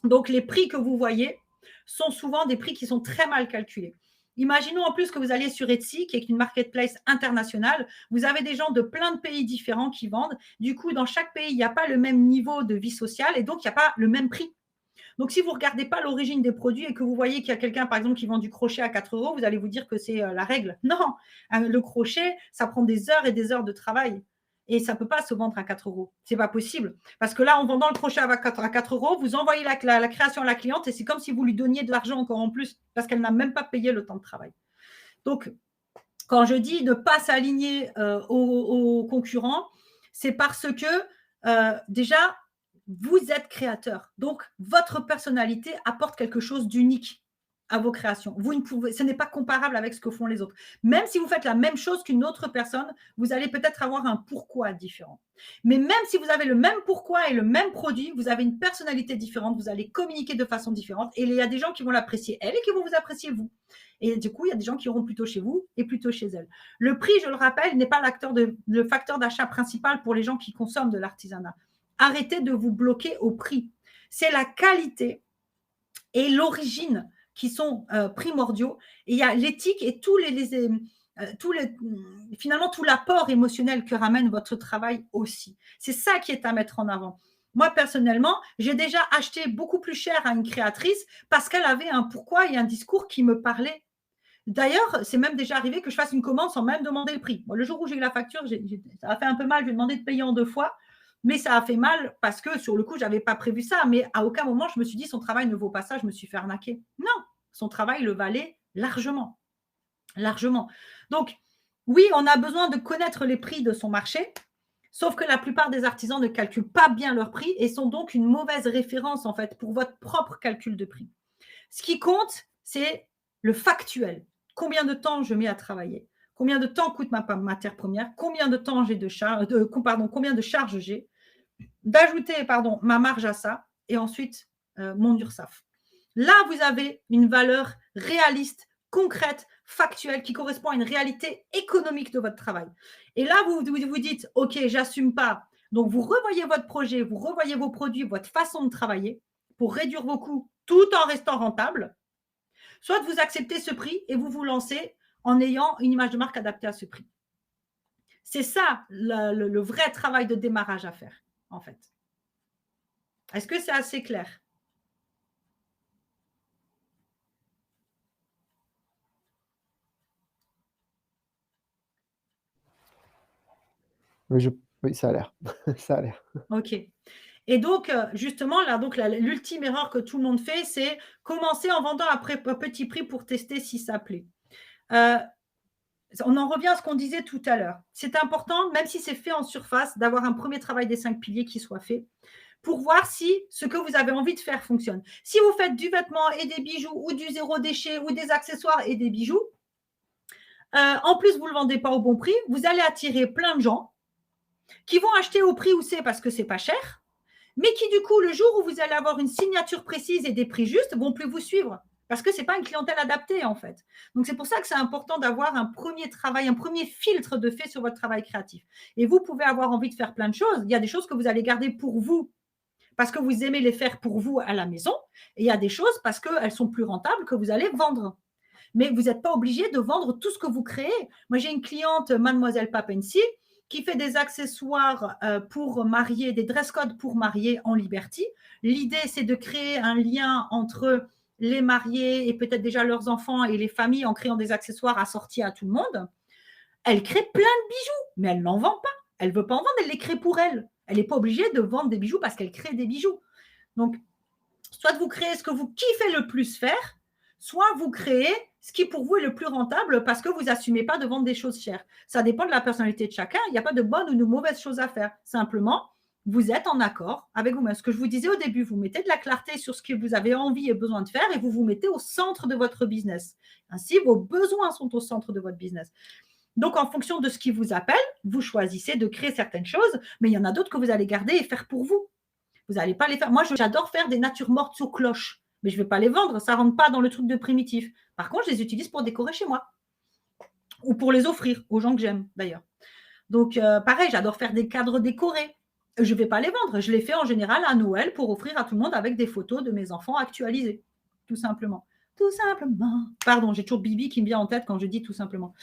Donc, les prix que vous voyez sont souvent des prix qui sont très mal calculés. Imaginons en plus que vous alliez sur Etsy, qui est une marketplace internationale. Vous avez des gens de plein de pays différents qui vendent. Du coup, dans chaque pays, il n'y a pas le même niveau de vie sociale et donc il n'y a pas le même prix. Donc, si vous ne regardez pas l'origine des produits et que vous voyez qu'il y a quelqu'un, par exemple, qui vend du crochet à 4 €, vous allez vous dire que c'est la règle. Non, le crochet, ça prend des heures et des heures de travail. Et ça ne peut pas se vendre à 4 €. Ce n'est pas possible. Parce que là, en vendant le crochet à 4 €, vous envoyez la création à la cliente et c'est comme si vous lui donniez de l'argent encore en plus parce qu'elle n'a même pas payé le temps de travail. Donc, quand je dis ne pas s'aligner aux concurrents, c'est parce que déjà, vous êtes créateur. Donc, votre personnalité apporte quelque chose d'unique à vos créations. Ce n'est pas comparable avec ce que font les autres. Même si vous faites la même chose qu'une autre personne, vous allez peut-être avoir un pourquoi différent. Mais même si vous avez le même pourquoi et le même produit, vous avez une personnalité différente, vous allez communiquer de façon différente et il y a des gens qui vont l'apprécier elle et qui vont vous apprécier vous. Et du coup, il y a des gens qui iront plutôt chez vous et plutôt chez elle. Le prix, je le rappelle, n'est pas le facteur d'achat principal pour les gens qui consomment de l'artisanat. Arrêtez de vous bloquer au prix. C'est la qualité et l'origine qui sont primordiaux. Et il y a l'éthique et finalement tout l'apport émotionnel que ramène votre travail aussi. C'est ça qui est à mettre en avant. Moi, personnellement, j'ai déjà acheté beaucoup plus cher à une créatrice parce qu'elle avait un pourquoi et un discours qui me parlait. D'ailleurs, c'est même déjà arrivé que je fasse une commande sans même demander le prix. Bon, le jour où j'ai eu la facture, ça a fait un peu mal, je lui ai demandé de payer en 2 fois. Mais ça a fait mal parce que sur le coup, je n'avais pas prévu ça. Mais à aucun moment, je me suis dit son travail ne vaut pas ça, je me suis fait arnaquer. Non, son travail le valait largement. Largement. Donc, oui, on a besoin de connaître les prix de son marché, sauf que la plupart des artisans ne calculent pas bien leurs prix et sont donc une mauvaise référence en fait pour votre propre calcul de prix. Ce qui compte, c'est le factuel. Combien de temps je mets à travailler? Combien de temps coûte ma matière première? Combien de temps j'ai combien de charges j'ai? D'ajouter ma marge à ça et ensuite mon URSSAF. Là, vous avez une valeur réaliste, concrète, factuelle qui correspond à une réalité économique de votre travail. Et là, vous vous dites, OK, j'assume pas. Donc, vous revoyez votre projet, vous revoyez vos produits, votre façon de travailler pour réduire vos coûts tout en restant rentable. soit vous acceptez ce prix et vous vous lancez en ayant une image de marque adaptée à ce prix. C'est ça le vrai travail de démarrage à faire, en fait. Est-ce que c'est assez clair? Oui, oui, ça a l'air. Ça a l'air. OK. Et donc, justement, là, donc l'ultime erreur que tout le monde fait, c'est commencer en vendant à petit prix pour tester si ça plaît. On en revient à ce qu'on disait tout à l'heure. C'est important, même si c'est fait en surface, d'avoir un premier travail des 5 piliers qui soit fait pour voir si ce que vous avez envie de faire fonctionne. Si vous faites du vêtement et des bijoux ou du zéro déchet ou des accessoires et des bijoux, en plus, vous ne le vendez pas au bon prix, vous allez attirer plein de gens qui vont acheter au prix où c'est parce que c'est pas cher, mais qui, du coup, le jour où vous allez avoir une signature précise et des prix justes, vont plus vous suivre. Parce que ce n'est pas une clientèle adaptée, en fait. Donc, c'est pour ça que c'est important d'avoir un premier travail, un premier filtre de fait sur votre travail créatif. Et vous pouvez avoir envie de faire plein de choses. Il y a des choses que vous allez garder pour vous parce que vous aimez les faire pour vous à la maison. Et il y a des choses parce qu'elles sont plus rentables que vous allez vendre. Mais vous n'êtes pas obligé de vendre tout ce que vous créez. Moi, j'ai une cliente, Mademoiselle Papensi, qui fait des accessoires pour marier, des dress codes pour marier en Liberty. L'idée, c'est de créer un lien entre les mariés et peut-être déjà leurs enfants et les familles en créant des accessoires assortis à tout le monde. Elle crée plein de bijoux, mais elle n'en vend pas. Elle ne veut pas en vendre, elle les crée pour elle. Elle n'est pas obligée de vendre des bijoux parce qu'elle crée des bijoux. Donc, soit vous créez ce que vous kiffez le plus faire, soit vous créez ce qui pour vous est le plus rentable parce que vous n'assumez pas de vendre des choses chères. Ça dépend de la personnalité de chacun. Il n'y a pas de bonne ou de mauvaise chose à faire. Simplement, vous êtes en accord avec vous-même. Ce que je vous disais au début, vous mettez de la clarté sur ce que vous avez envie et besoin de faire et vous vous mettez au centre de votre business. Ainsi, vos besoins sont au centre de votre business. Donc, en fonction de ce qui vous appelle, vous choisissez de créer certaines choses, mais il y en a d'autres que vous allez garder et faire pour vous. Vous n'allez pas les faire. Moi, j'adore faire des natures mortes sous cloche, mais je ne vais pas les vendre. Ça ne rentre pas dans le truc de primitif. Par contre, je les utilise pour décorer chez moi ou pour les offrir aux gens que j'aime, d'ailleurs. Donc, pareil, j'adore faire des cadres décorés. Je ne vais pas les vendre. Je les fais en général à Noël pour offrir à tout le monde avec des photos de mes enfants actualisées, tout simplement. Tout simplement. Pardon, j'ai toujours Bibi qui me vient en tête quand je dis tout simplement.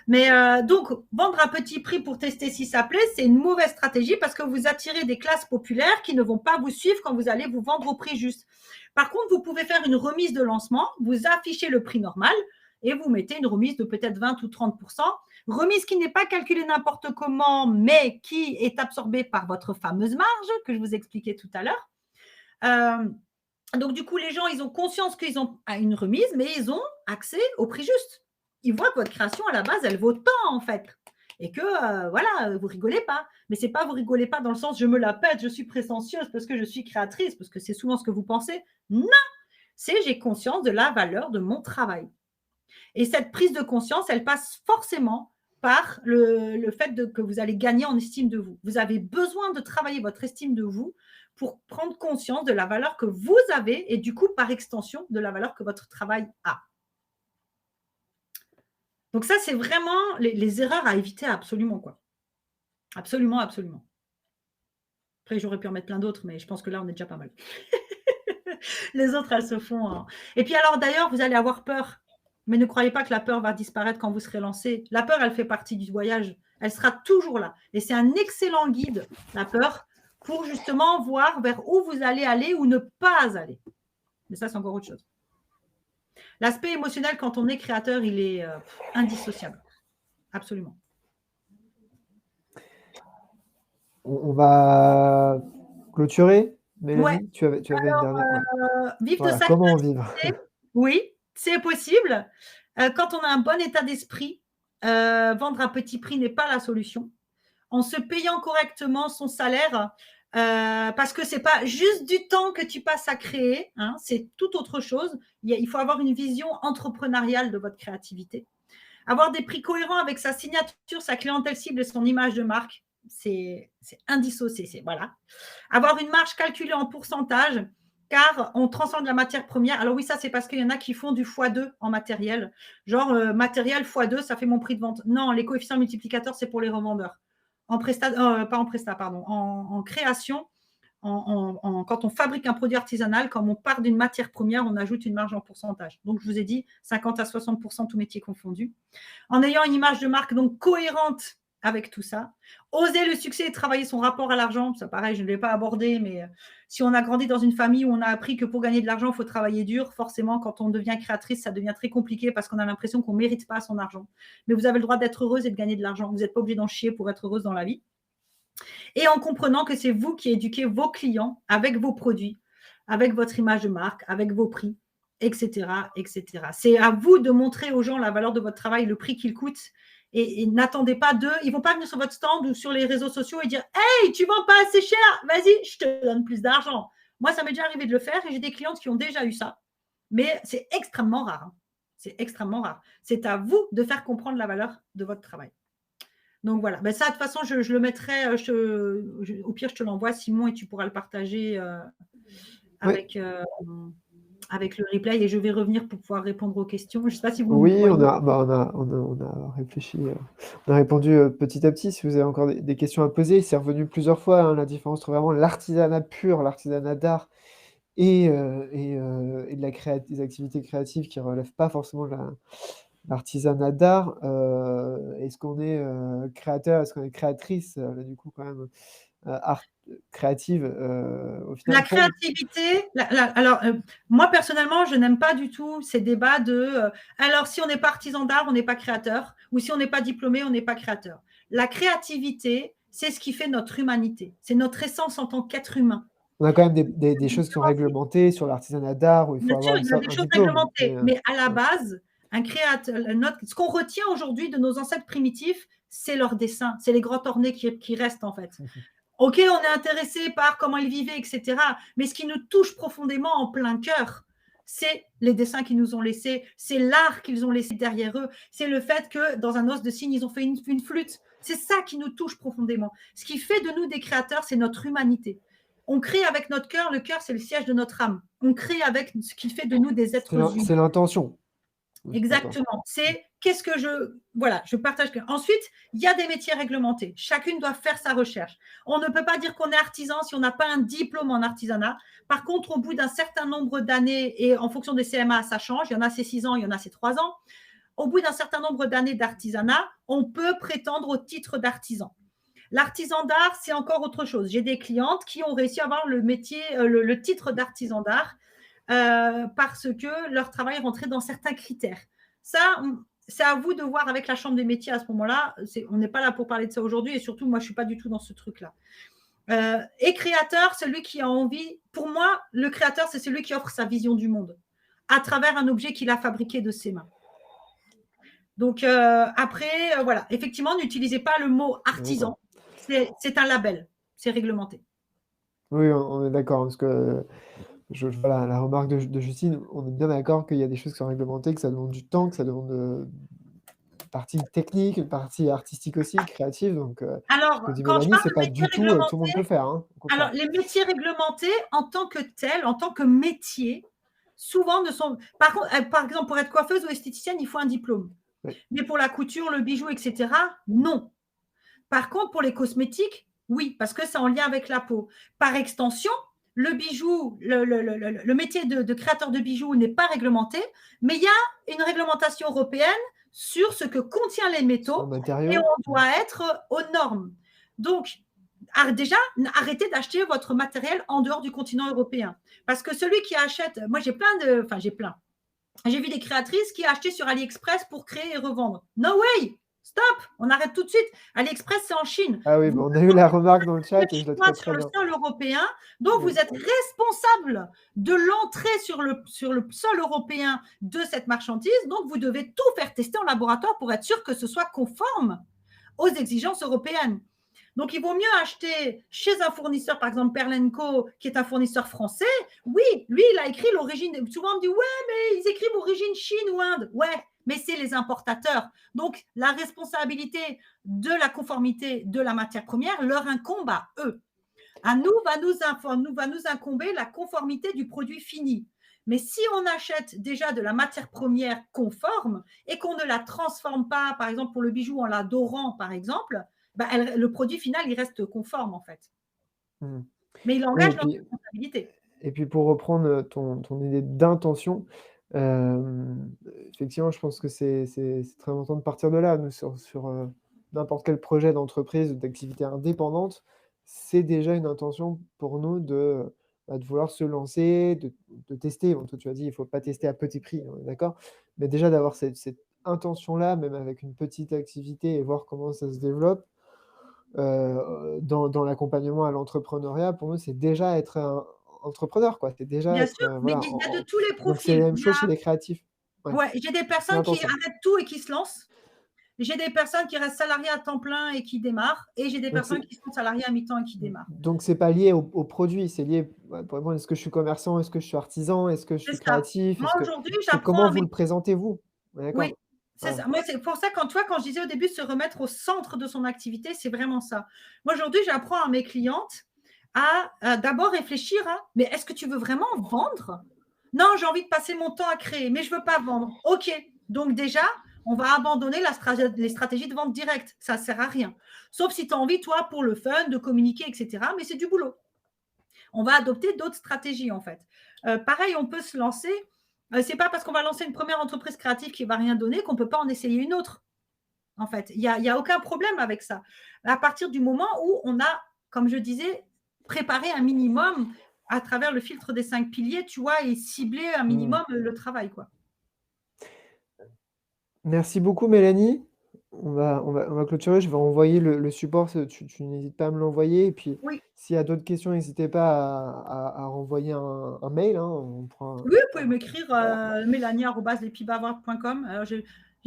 Mais donc, vendre à petit prix pour tester si ça plaît, c'est une mauvaise stratégie parce que vous attirez des classes populaires qui ne vont pas vous suivre quand vous allez vous vendre au prix juste. Par contre, vous pouvez faire une remise de lancement, vous affichez le prix normal et vous mettez une remise de peut-être 20 ou 30%. Remise qui n'est pas calculée n'importe comment, mais qui est absorbée par votre fameuse marge que je vous expliquais tout à l'heure. Donc, du coup, les gens, ils ont conscience qu'ils ont une remise, mais ils ont accès au prix juste. Ils voient que votre création, à la base, elle vaut tant, en fait. Et que, voilà, vous rigolez pas. Mais c'est pas vous rigolez pas dans le sens, je me la pète, je suis prétentieuse parce que je suis créatrice, parce que c'est souvent ce que vous pensez. Non, c'est j'ai conscience de la valeur de mon travail. Et cette prise de conscience, elle passe forcément par le fait que vous allez gagner en estime de vous. Vous avez besoin de travailler votre estime de vous pour prendre conscience de la valeur que vous avez et du coup, par extension, de la valeur que votre travail a. Donc ça, c'est vraiment les erreurs à éviter absolument, quoi. Absolument, absolument. Après, j'aurais pu en mettre plein d'autres, mais je pense que là, on est déjà pas mal. Les autres, elles se font. Hein. Et puis alors, d'ailleurs, vous allez avoir peur. Mais ne croyez pas que la peur va disparaître quand vous serez lancé. La peur, elle fait partie du voyage. Elle sera toujours là. Et c'est un excellent guide, la peur, pour justement voir vers où vous allez aller ou ne pas aller. Mais ça, c'est encore autre chose. L'aspect émotionnel, quand on est créateur, il est indissociable. Absolument. On va clôturer, Mélanie. Ouais. Tu avais une dernière. Vivre Voilà, de sa comment vivre? Oui, c'est possible. Quand on a un bon état d'esprit, vendre à petit prix n'est pas la solution. En se payant correctement son salaire, parce que ce n'est pas juste du temps que tu passes à créer, hein, c'est tout autre chose. Il faut avoir une vision entrepreneuriale de votre créativité. Avoir des prix cohérents avec sa signature, sa clientèle cible et son image de marque, c'est indissocié. Voilà. Avoir une marge calculée en pourcentage, car on transforme la matière première. Alors oui, ça, c'est parce qu'il y en a qui font du x2 en matériel. Genre, matériel x2, ça fait mon prix de vente. Non, les coefficients multiplicateurs, c'est pour les revendeurs. En création, quand on fabrique un produit artisanal, quand on part d'une matière première, on ajoute une marge en pourcentage. Donc, je vous ai dit 50 à 60%, tout métier confondu. En ayant une image de marque donc cohérente avec tout ça, oser le succès et travailler son rapport à l'argent, ça pareil, je ne l'ai pas abordé, mais si on a grandi dans une famille où on a appris que pour gagner de l'argent, il faut travailler dur, forcément, quand on devient créatrice, ça devient très compliqué parce qu'on a l'impression qu'on ne mérite pas son argent. Mais vous avez le droit d'être heureuse et de gagner de l'argent. Vous n'êtes pas obligé d'en chier pour être heureuse dans la vie. Et en comprenant que c'est vous qui éduquez vos clients avec vos produits, avec votre image de marque, avec vos prix, etc., etc. C'est à vous de montrer aux gens la valeur de votre travail, le prix qu'il coûte. Et n'attendez pas d'eux. Ils ne vont pas venir sur votre stand ou sur les réseaux sociaux et dire « Hey, tu ne vends pas assez cher, vas-y, je te donne plus d'argent. » Moi, ça m'est déjà arrivé de le faire et j'ai des clientes qui ont déjà eu ça. Mais c'est extrêmement rare. C'est extrêmement rare. C'est à vous de faire comprendre la valeur de votre travail. Donc voilà, ben ça de toute façon, je le mettrai, au pire, je te l'envoie, Simon, et tu pourras le partager avec, avec le replay, et je vais revenir pour pouvoir répondre aux questions. Je ne sais pas si vous Oui, voyez. on a réfléchi, on a répondu petit à petit. Si vous avez encore des questions à poser, c'est revenu plusieurs fois, hein, la différence entre vraiment l'artisanat pur, l'artisanat d'art et de des activités créatives qui ne relèvent pas forcément de l'artisanat d'art. Est-ce qu'on est créateur, est-ce qu'on est créatrice, là, du coup, quand même, art créative, au final. La créativité, alors moi personnellement, je n'aime pas du tout ces débats de alors si on n'est pas artisan d'art, on n'est pas créateur, ou si on n'est pas diplômé, on n'est pas créateur. La créativité, c'est ce qui fait notre humanité, c'est notre essence en tant qu'être humain. On a quand même des choses qui sont réglementées sur l'artisanat d'art où il faut Bien sûr, avoir il y a des un choses diplôme. réglementées, mais à la base, un créateur, ce qu'on retient aujourd'hui de nos ancêtres primitifs, c'est leur dessin, c'est les grands ornés qui restent en fait. Ok, on est intéressé par comment ils vivaient, etc. Mais ce qui nous touche profondément en plein cœur, c'est les dessins qu'ils nous ont laissés, c'est l'art qu'ils ont laissé derrière eux, c'est le fait que dans un os de cygne, ils ont fait une flûte. C'est ça qui nous touche profondément. Ce qui fait de nous des créateurs, c'est notre humanité. On crée avec notre cœur, le cœur, c'est le siège de notre âme. On crée avec ce qui fait de nous des êtres humains. C'est l'intention. Exactement. C'est qu'est-ce que je partage. Ensuite, il y a des métiers réglementés. Chacune doit faire sa recherche. On ne peut pas dire qu'on est artisan si on n'a pas un diplôme en artisanat. Par contre, au bout d'un certain nombre d'années, et en fonction des CMA, ça change. Il y en a c'est 6 ans, il y en a c'est 3 ans. Au bout d'un certain nombre d'années d'artisanat, on peut prétendre au titre d'artisan. L'artisan d'art, c'est encore autre chose. J'ai des clientes qui ont réussi à avoir le métier, le titre d'artisan d'art parce que leur travail rentrait dans certains critères. Ça, c'est à vous de voir avec la Chambre des métiers à ce moment-là. On n'est pas là pour parler de ça aujourd'hui et surtout, moi, je ne suis pas du tout dans ce truc-là. Et créateur, celui qui a envie, pour moi, le créateur, c'est celui qui offre sa vision du monde à travers un objet qu'il a fabriqué de ses mains. Donc, après, voilà, effectivement, n'utilisez pas le mot artisan. C'est un label, c'est réglementé. Oui, on est d'accord, parce que voilà, la remarque de Justine, on est bien d'accord qu'il y a des choses qui sont réglementées, que ça demande du temps, que ça demande une partie technique, une partie artistique aussi, créative. Donc, alors, ce que dit quand je Mélanie, parle c'est de pas métiers du tout, tout le monde peut le réglementés, faire. Hein, alors les métiers réglementés en tant que tels, en tant que métier, souvent ne sont. Par contre, par exemple, pour être coiffeuse ou esthéticienne, il faut un diplôme. Oui. Mais pour la couture, le bijou, etc., non. Par contre, pour les cosmétiques, oui, parce que c'est en lien avec la peau. Par extension, le bijou, le métier de créateur de bijoux n'est pas réglementé, mais il y a une réglementation européenne sur ce que contient les métaux et on doit être aux normes. Donc, déjà, arrêtez d'acheter votre matériel en dehors du continent européen. Parce que celui qui achète, moi j'ai vu des créatrices qui achetaient sur AliExpress pour créer et revendre. No way! Stop! On arrête tout de suite. AliExpress, c'est en Chine. Ah oui, on a eu la remarque dans le chat et je la trouve sur très le bien. sol européen, donc vous êtes responsable de l'entrée sur le sol européen de cette marchandise, donc vous devez tout faire tester en laboratoire pour être sûr que ce soit conforme aux exigences européennes. Donc, il vaut mieux acheter chez un fournisseur, par exemple Perlenco, qui est un fournisseur français. Oui, lui, il a écrit l'origine. Souvent, on me dit, ouais, mais ils écrivent origine Chine ou Inde. Ouais, mais c'est les importateurs. Donc, la responsabilité de la conformité de la matière première leur incombe à eux. À nous va nous incomber la conformité du produit fini. Mais si on achète déjà de la matière première conforme et qu'on ne la transforme pas, par exemple pour le bijou en la dorant, par exemple, le produit final, il reste conforme en fait. Mais il Oui engage notre responsabilité. et puis pour reprendre, ton idée d'intention, hem, effectivement, je pense que c'est très important de partir de là. Nous sur n'importe quel projet d'entreprise ou d'activité indépendante, c'est déjà une intention pour nous de vouloir se lancer, de tester. Bon, toi, tu as dit: «Il faut pas tester à petit prix», on est d'accord? Mais déjà d'avoir cette intention-là, même avec une petite activité et voir comment ça se développe, dans l'accompagnement à l'entrepreneuriat, pour nous, c'est déjà être un entrepreneur, quoi. C'est déjà Bien être, sûr, mais voilà, il y a de en tous les donc c'est la profils. même chose chez les créatifs. Ouais, Ouais, j'ai des c'est personnes qui l'intention. arrêtent tout et qui se lancent. J'ai des personnes qui restent salariées à temps plein et qui démarrent et j'ai des Donc personnes c'est qui sont salariées à mi-temps et qui démarrent. donc c'est pas lié au produit, c'est lié, ouais, pour répondre, est-ce que je suis commerçant? Est-ce que je suis artisan? Est-ce que je C'est suis ça. créatif? Moi, Est-ce que aujourd'hui, c'est j'apprends comment à vous mes le présentez vous? On est oui, d'accord? c'est Voilà. ça. Moi, c'est pour ça quand tu vois, quand je disais au début se remettre au centre de son activité, c'est vraiment ça. Moi, aujourd'hui, j'apprends à mes clientes à d'abord réfléchir à: «Mais est-ce que tu veux vraiment vendre? Non, j'ai envie de passer mon temps à créer, mais je veux pas vendre». OK, donc déjà, on va abandonner les stratégies de vente directe. Ça sert à rien. Sauf si tu as envie, toi, pour le fun, de communiquer et cetera, mais c'est du boulot. On va adopter d'autres stratégies en fait. Pareil, on peut se lancer. C'est pas parce qu'on va lancer une première entreprise créative qui va rien donner qu'on peut pas en essayer une autre. En fait, il y a aucun problème avec ça. À partir du moment où on a, comme je disais, préparé un minimum à travers le filtre des 5 piliers, tu vois, et ciblé un Mmh. minimum le travail, quoi. Merci beaucoup Mélanie. On va clôturer. Je vais envoyer le support, tu n'hésites pas à me l'envoyer et puis Oui, s'il y a d'autres questions, n'hésitez pas à renvoyer un mail, hein, on pourra oui, vous pouvez voilà. m'écrire Voilà, mélanie@lespibavards.com. J'ai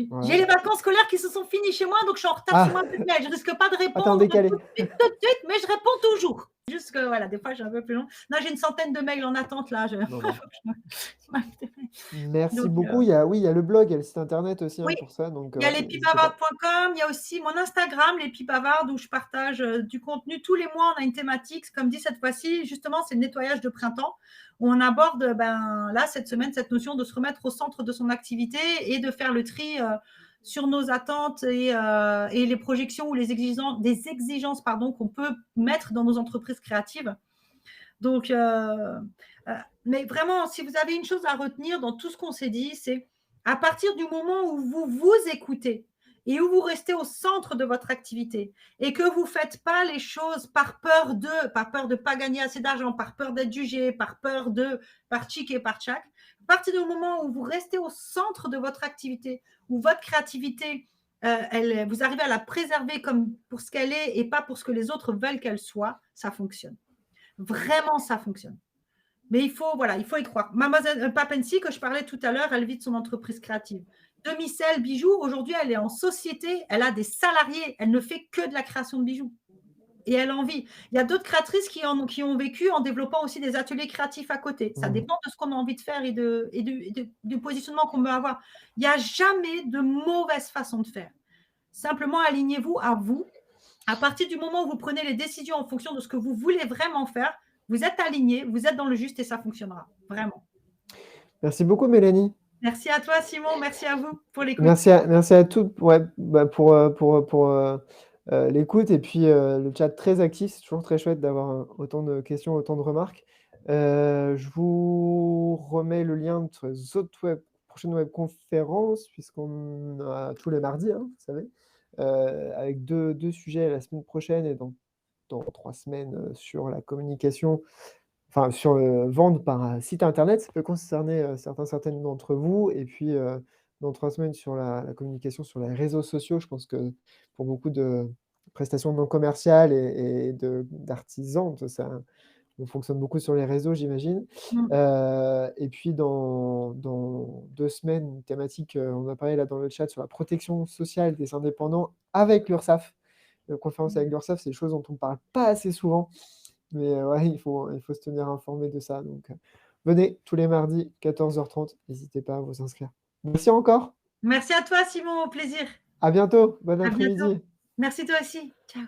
voilà. les vacances scolaires qui se sont finies chez moi, donc je suis en retard sur Ah! ma boîte mail. Je risque pas de Ah, tu es en répondre décalé. tout de suite, mais je réponds toujours. Juste que voilà, des fois, j'ai un peu plus long. Non, j'ai une centaine de mails en attente là. Bon, bah, merci Donc, beaucoup. Il y a le blog, il y a le site internet aussi, hein, oui, pour ça, donc il y a ouais, n'hésitez pas. lespibavardes.com, il y a aussi mon Instagram, les Pibavardes, où je partage du contenu. Tous les mois, on a une thématique. Comme dit cette fois-ci, justement, c'est le nettoyage de printemps, où on aborde, ben, là, cette semaine, cette notion de se remettre au centre de son activité et de faire le tri sur nos attentes et les projections ou des exigences pardon, qu'on peut mettre dans nos entreprises créatives. Donc, mais vraiment, si vous avez une chose à retenir dans tout ce qu'on s'est dit, c'est à partir du moment où vous vous écoutez et où vous restez au centre de votre activité et que vous ne faites pas les choses par peur de ne pas gagner assez d'argent, par peur d'être jugé, par chic et par tchac, à partir du moment où vous restez au centre de votre activité, où votre créativité, vous arrivez à la préserver comme pour ce qu'elle est et pas pour ce que les autres veulent qu'elle soit, ça fonctionne. Vraiment, ça fonctionne. Mais il faut y croire. Mademoiselle Papensi, que je parlais tout à l'heure, elle vit de son entreprise créative. Demi-sel bijoux, aujourd'hui, elle est en société, elle a des salariés, elle ne fait que de la création de bijoux. Et elle en vit. Il y a d'autres créatrices qui ont vécu en développant aussi des ateliers créatifs à côté. Ça Mmh. dépend de ce qu'on a envie de faire du positionnement qu'on veut avoir. Il n'y a jamais de mauvaise façon de faire. Simplement, alignez-vous à vous. À partir du moment où vous prenez les décisions en fonction de ce que vous voulez vraiment faire, vous êtes aligné, vous êtes dans le juste et ça fonctionnera. Vraiment. Merci beaucoup Mélanie. Merci à toi, Simon. Merci à vous pour l'écoute. Merci à toutes, ouais, bah, pour l'écoute et puis, le chat très actif. C'est toujours très chouette d'avoir, autant de questions, autant de remarques. Je vous remets le lien de les autres prochaines webconférences puisqu'on a tous les mardis, hein, vous savez, avec deux sujets la semaine prochaine et dans 3 semaines, sur la communication, enfin sur le vendre par site internet. Ça peut concerner, certaines d'entre vous et puis, dans 3 semaines sur la communication sur les réseaux sociaux. Je pense que pour beaucoup de prestations non commerciales et d'artisans, ça on fonctionne beaucoup sur les réseaux, j'imagine. Mmh. Et puis dans 2 semaines, une thématique, on a parlé là dans le chat sur la protection sociale des indépendants avec l'Urssaf. Conférence avec l'Urssaf, c'est des choses dont on ne parle pas assez souvent. Mais ouais, il faut se tenir informé de ça. Donc, venez tous les mardis, 14h30. N'hésitez pas à vous inscrire. Merci encore. Merci à toi, Simon. Au plaisir. À bientôt. Bon À bientôt. après-midi. Merci toi aussi. Ciao.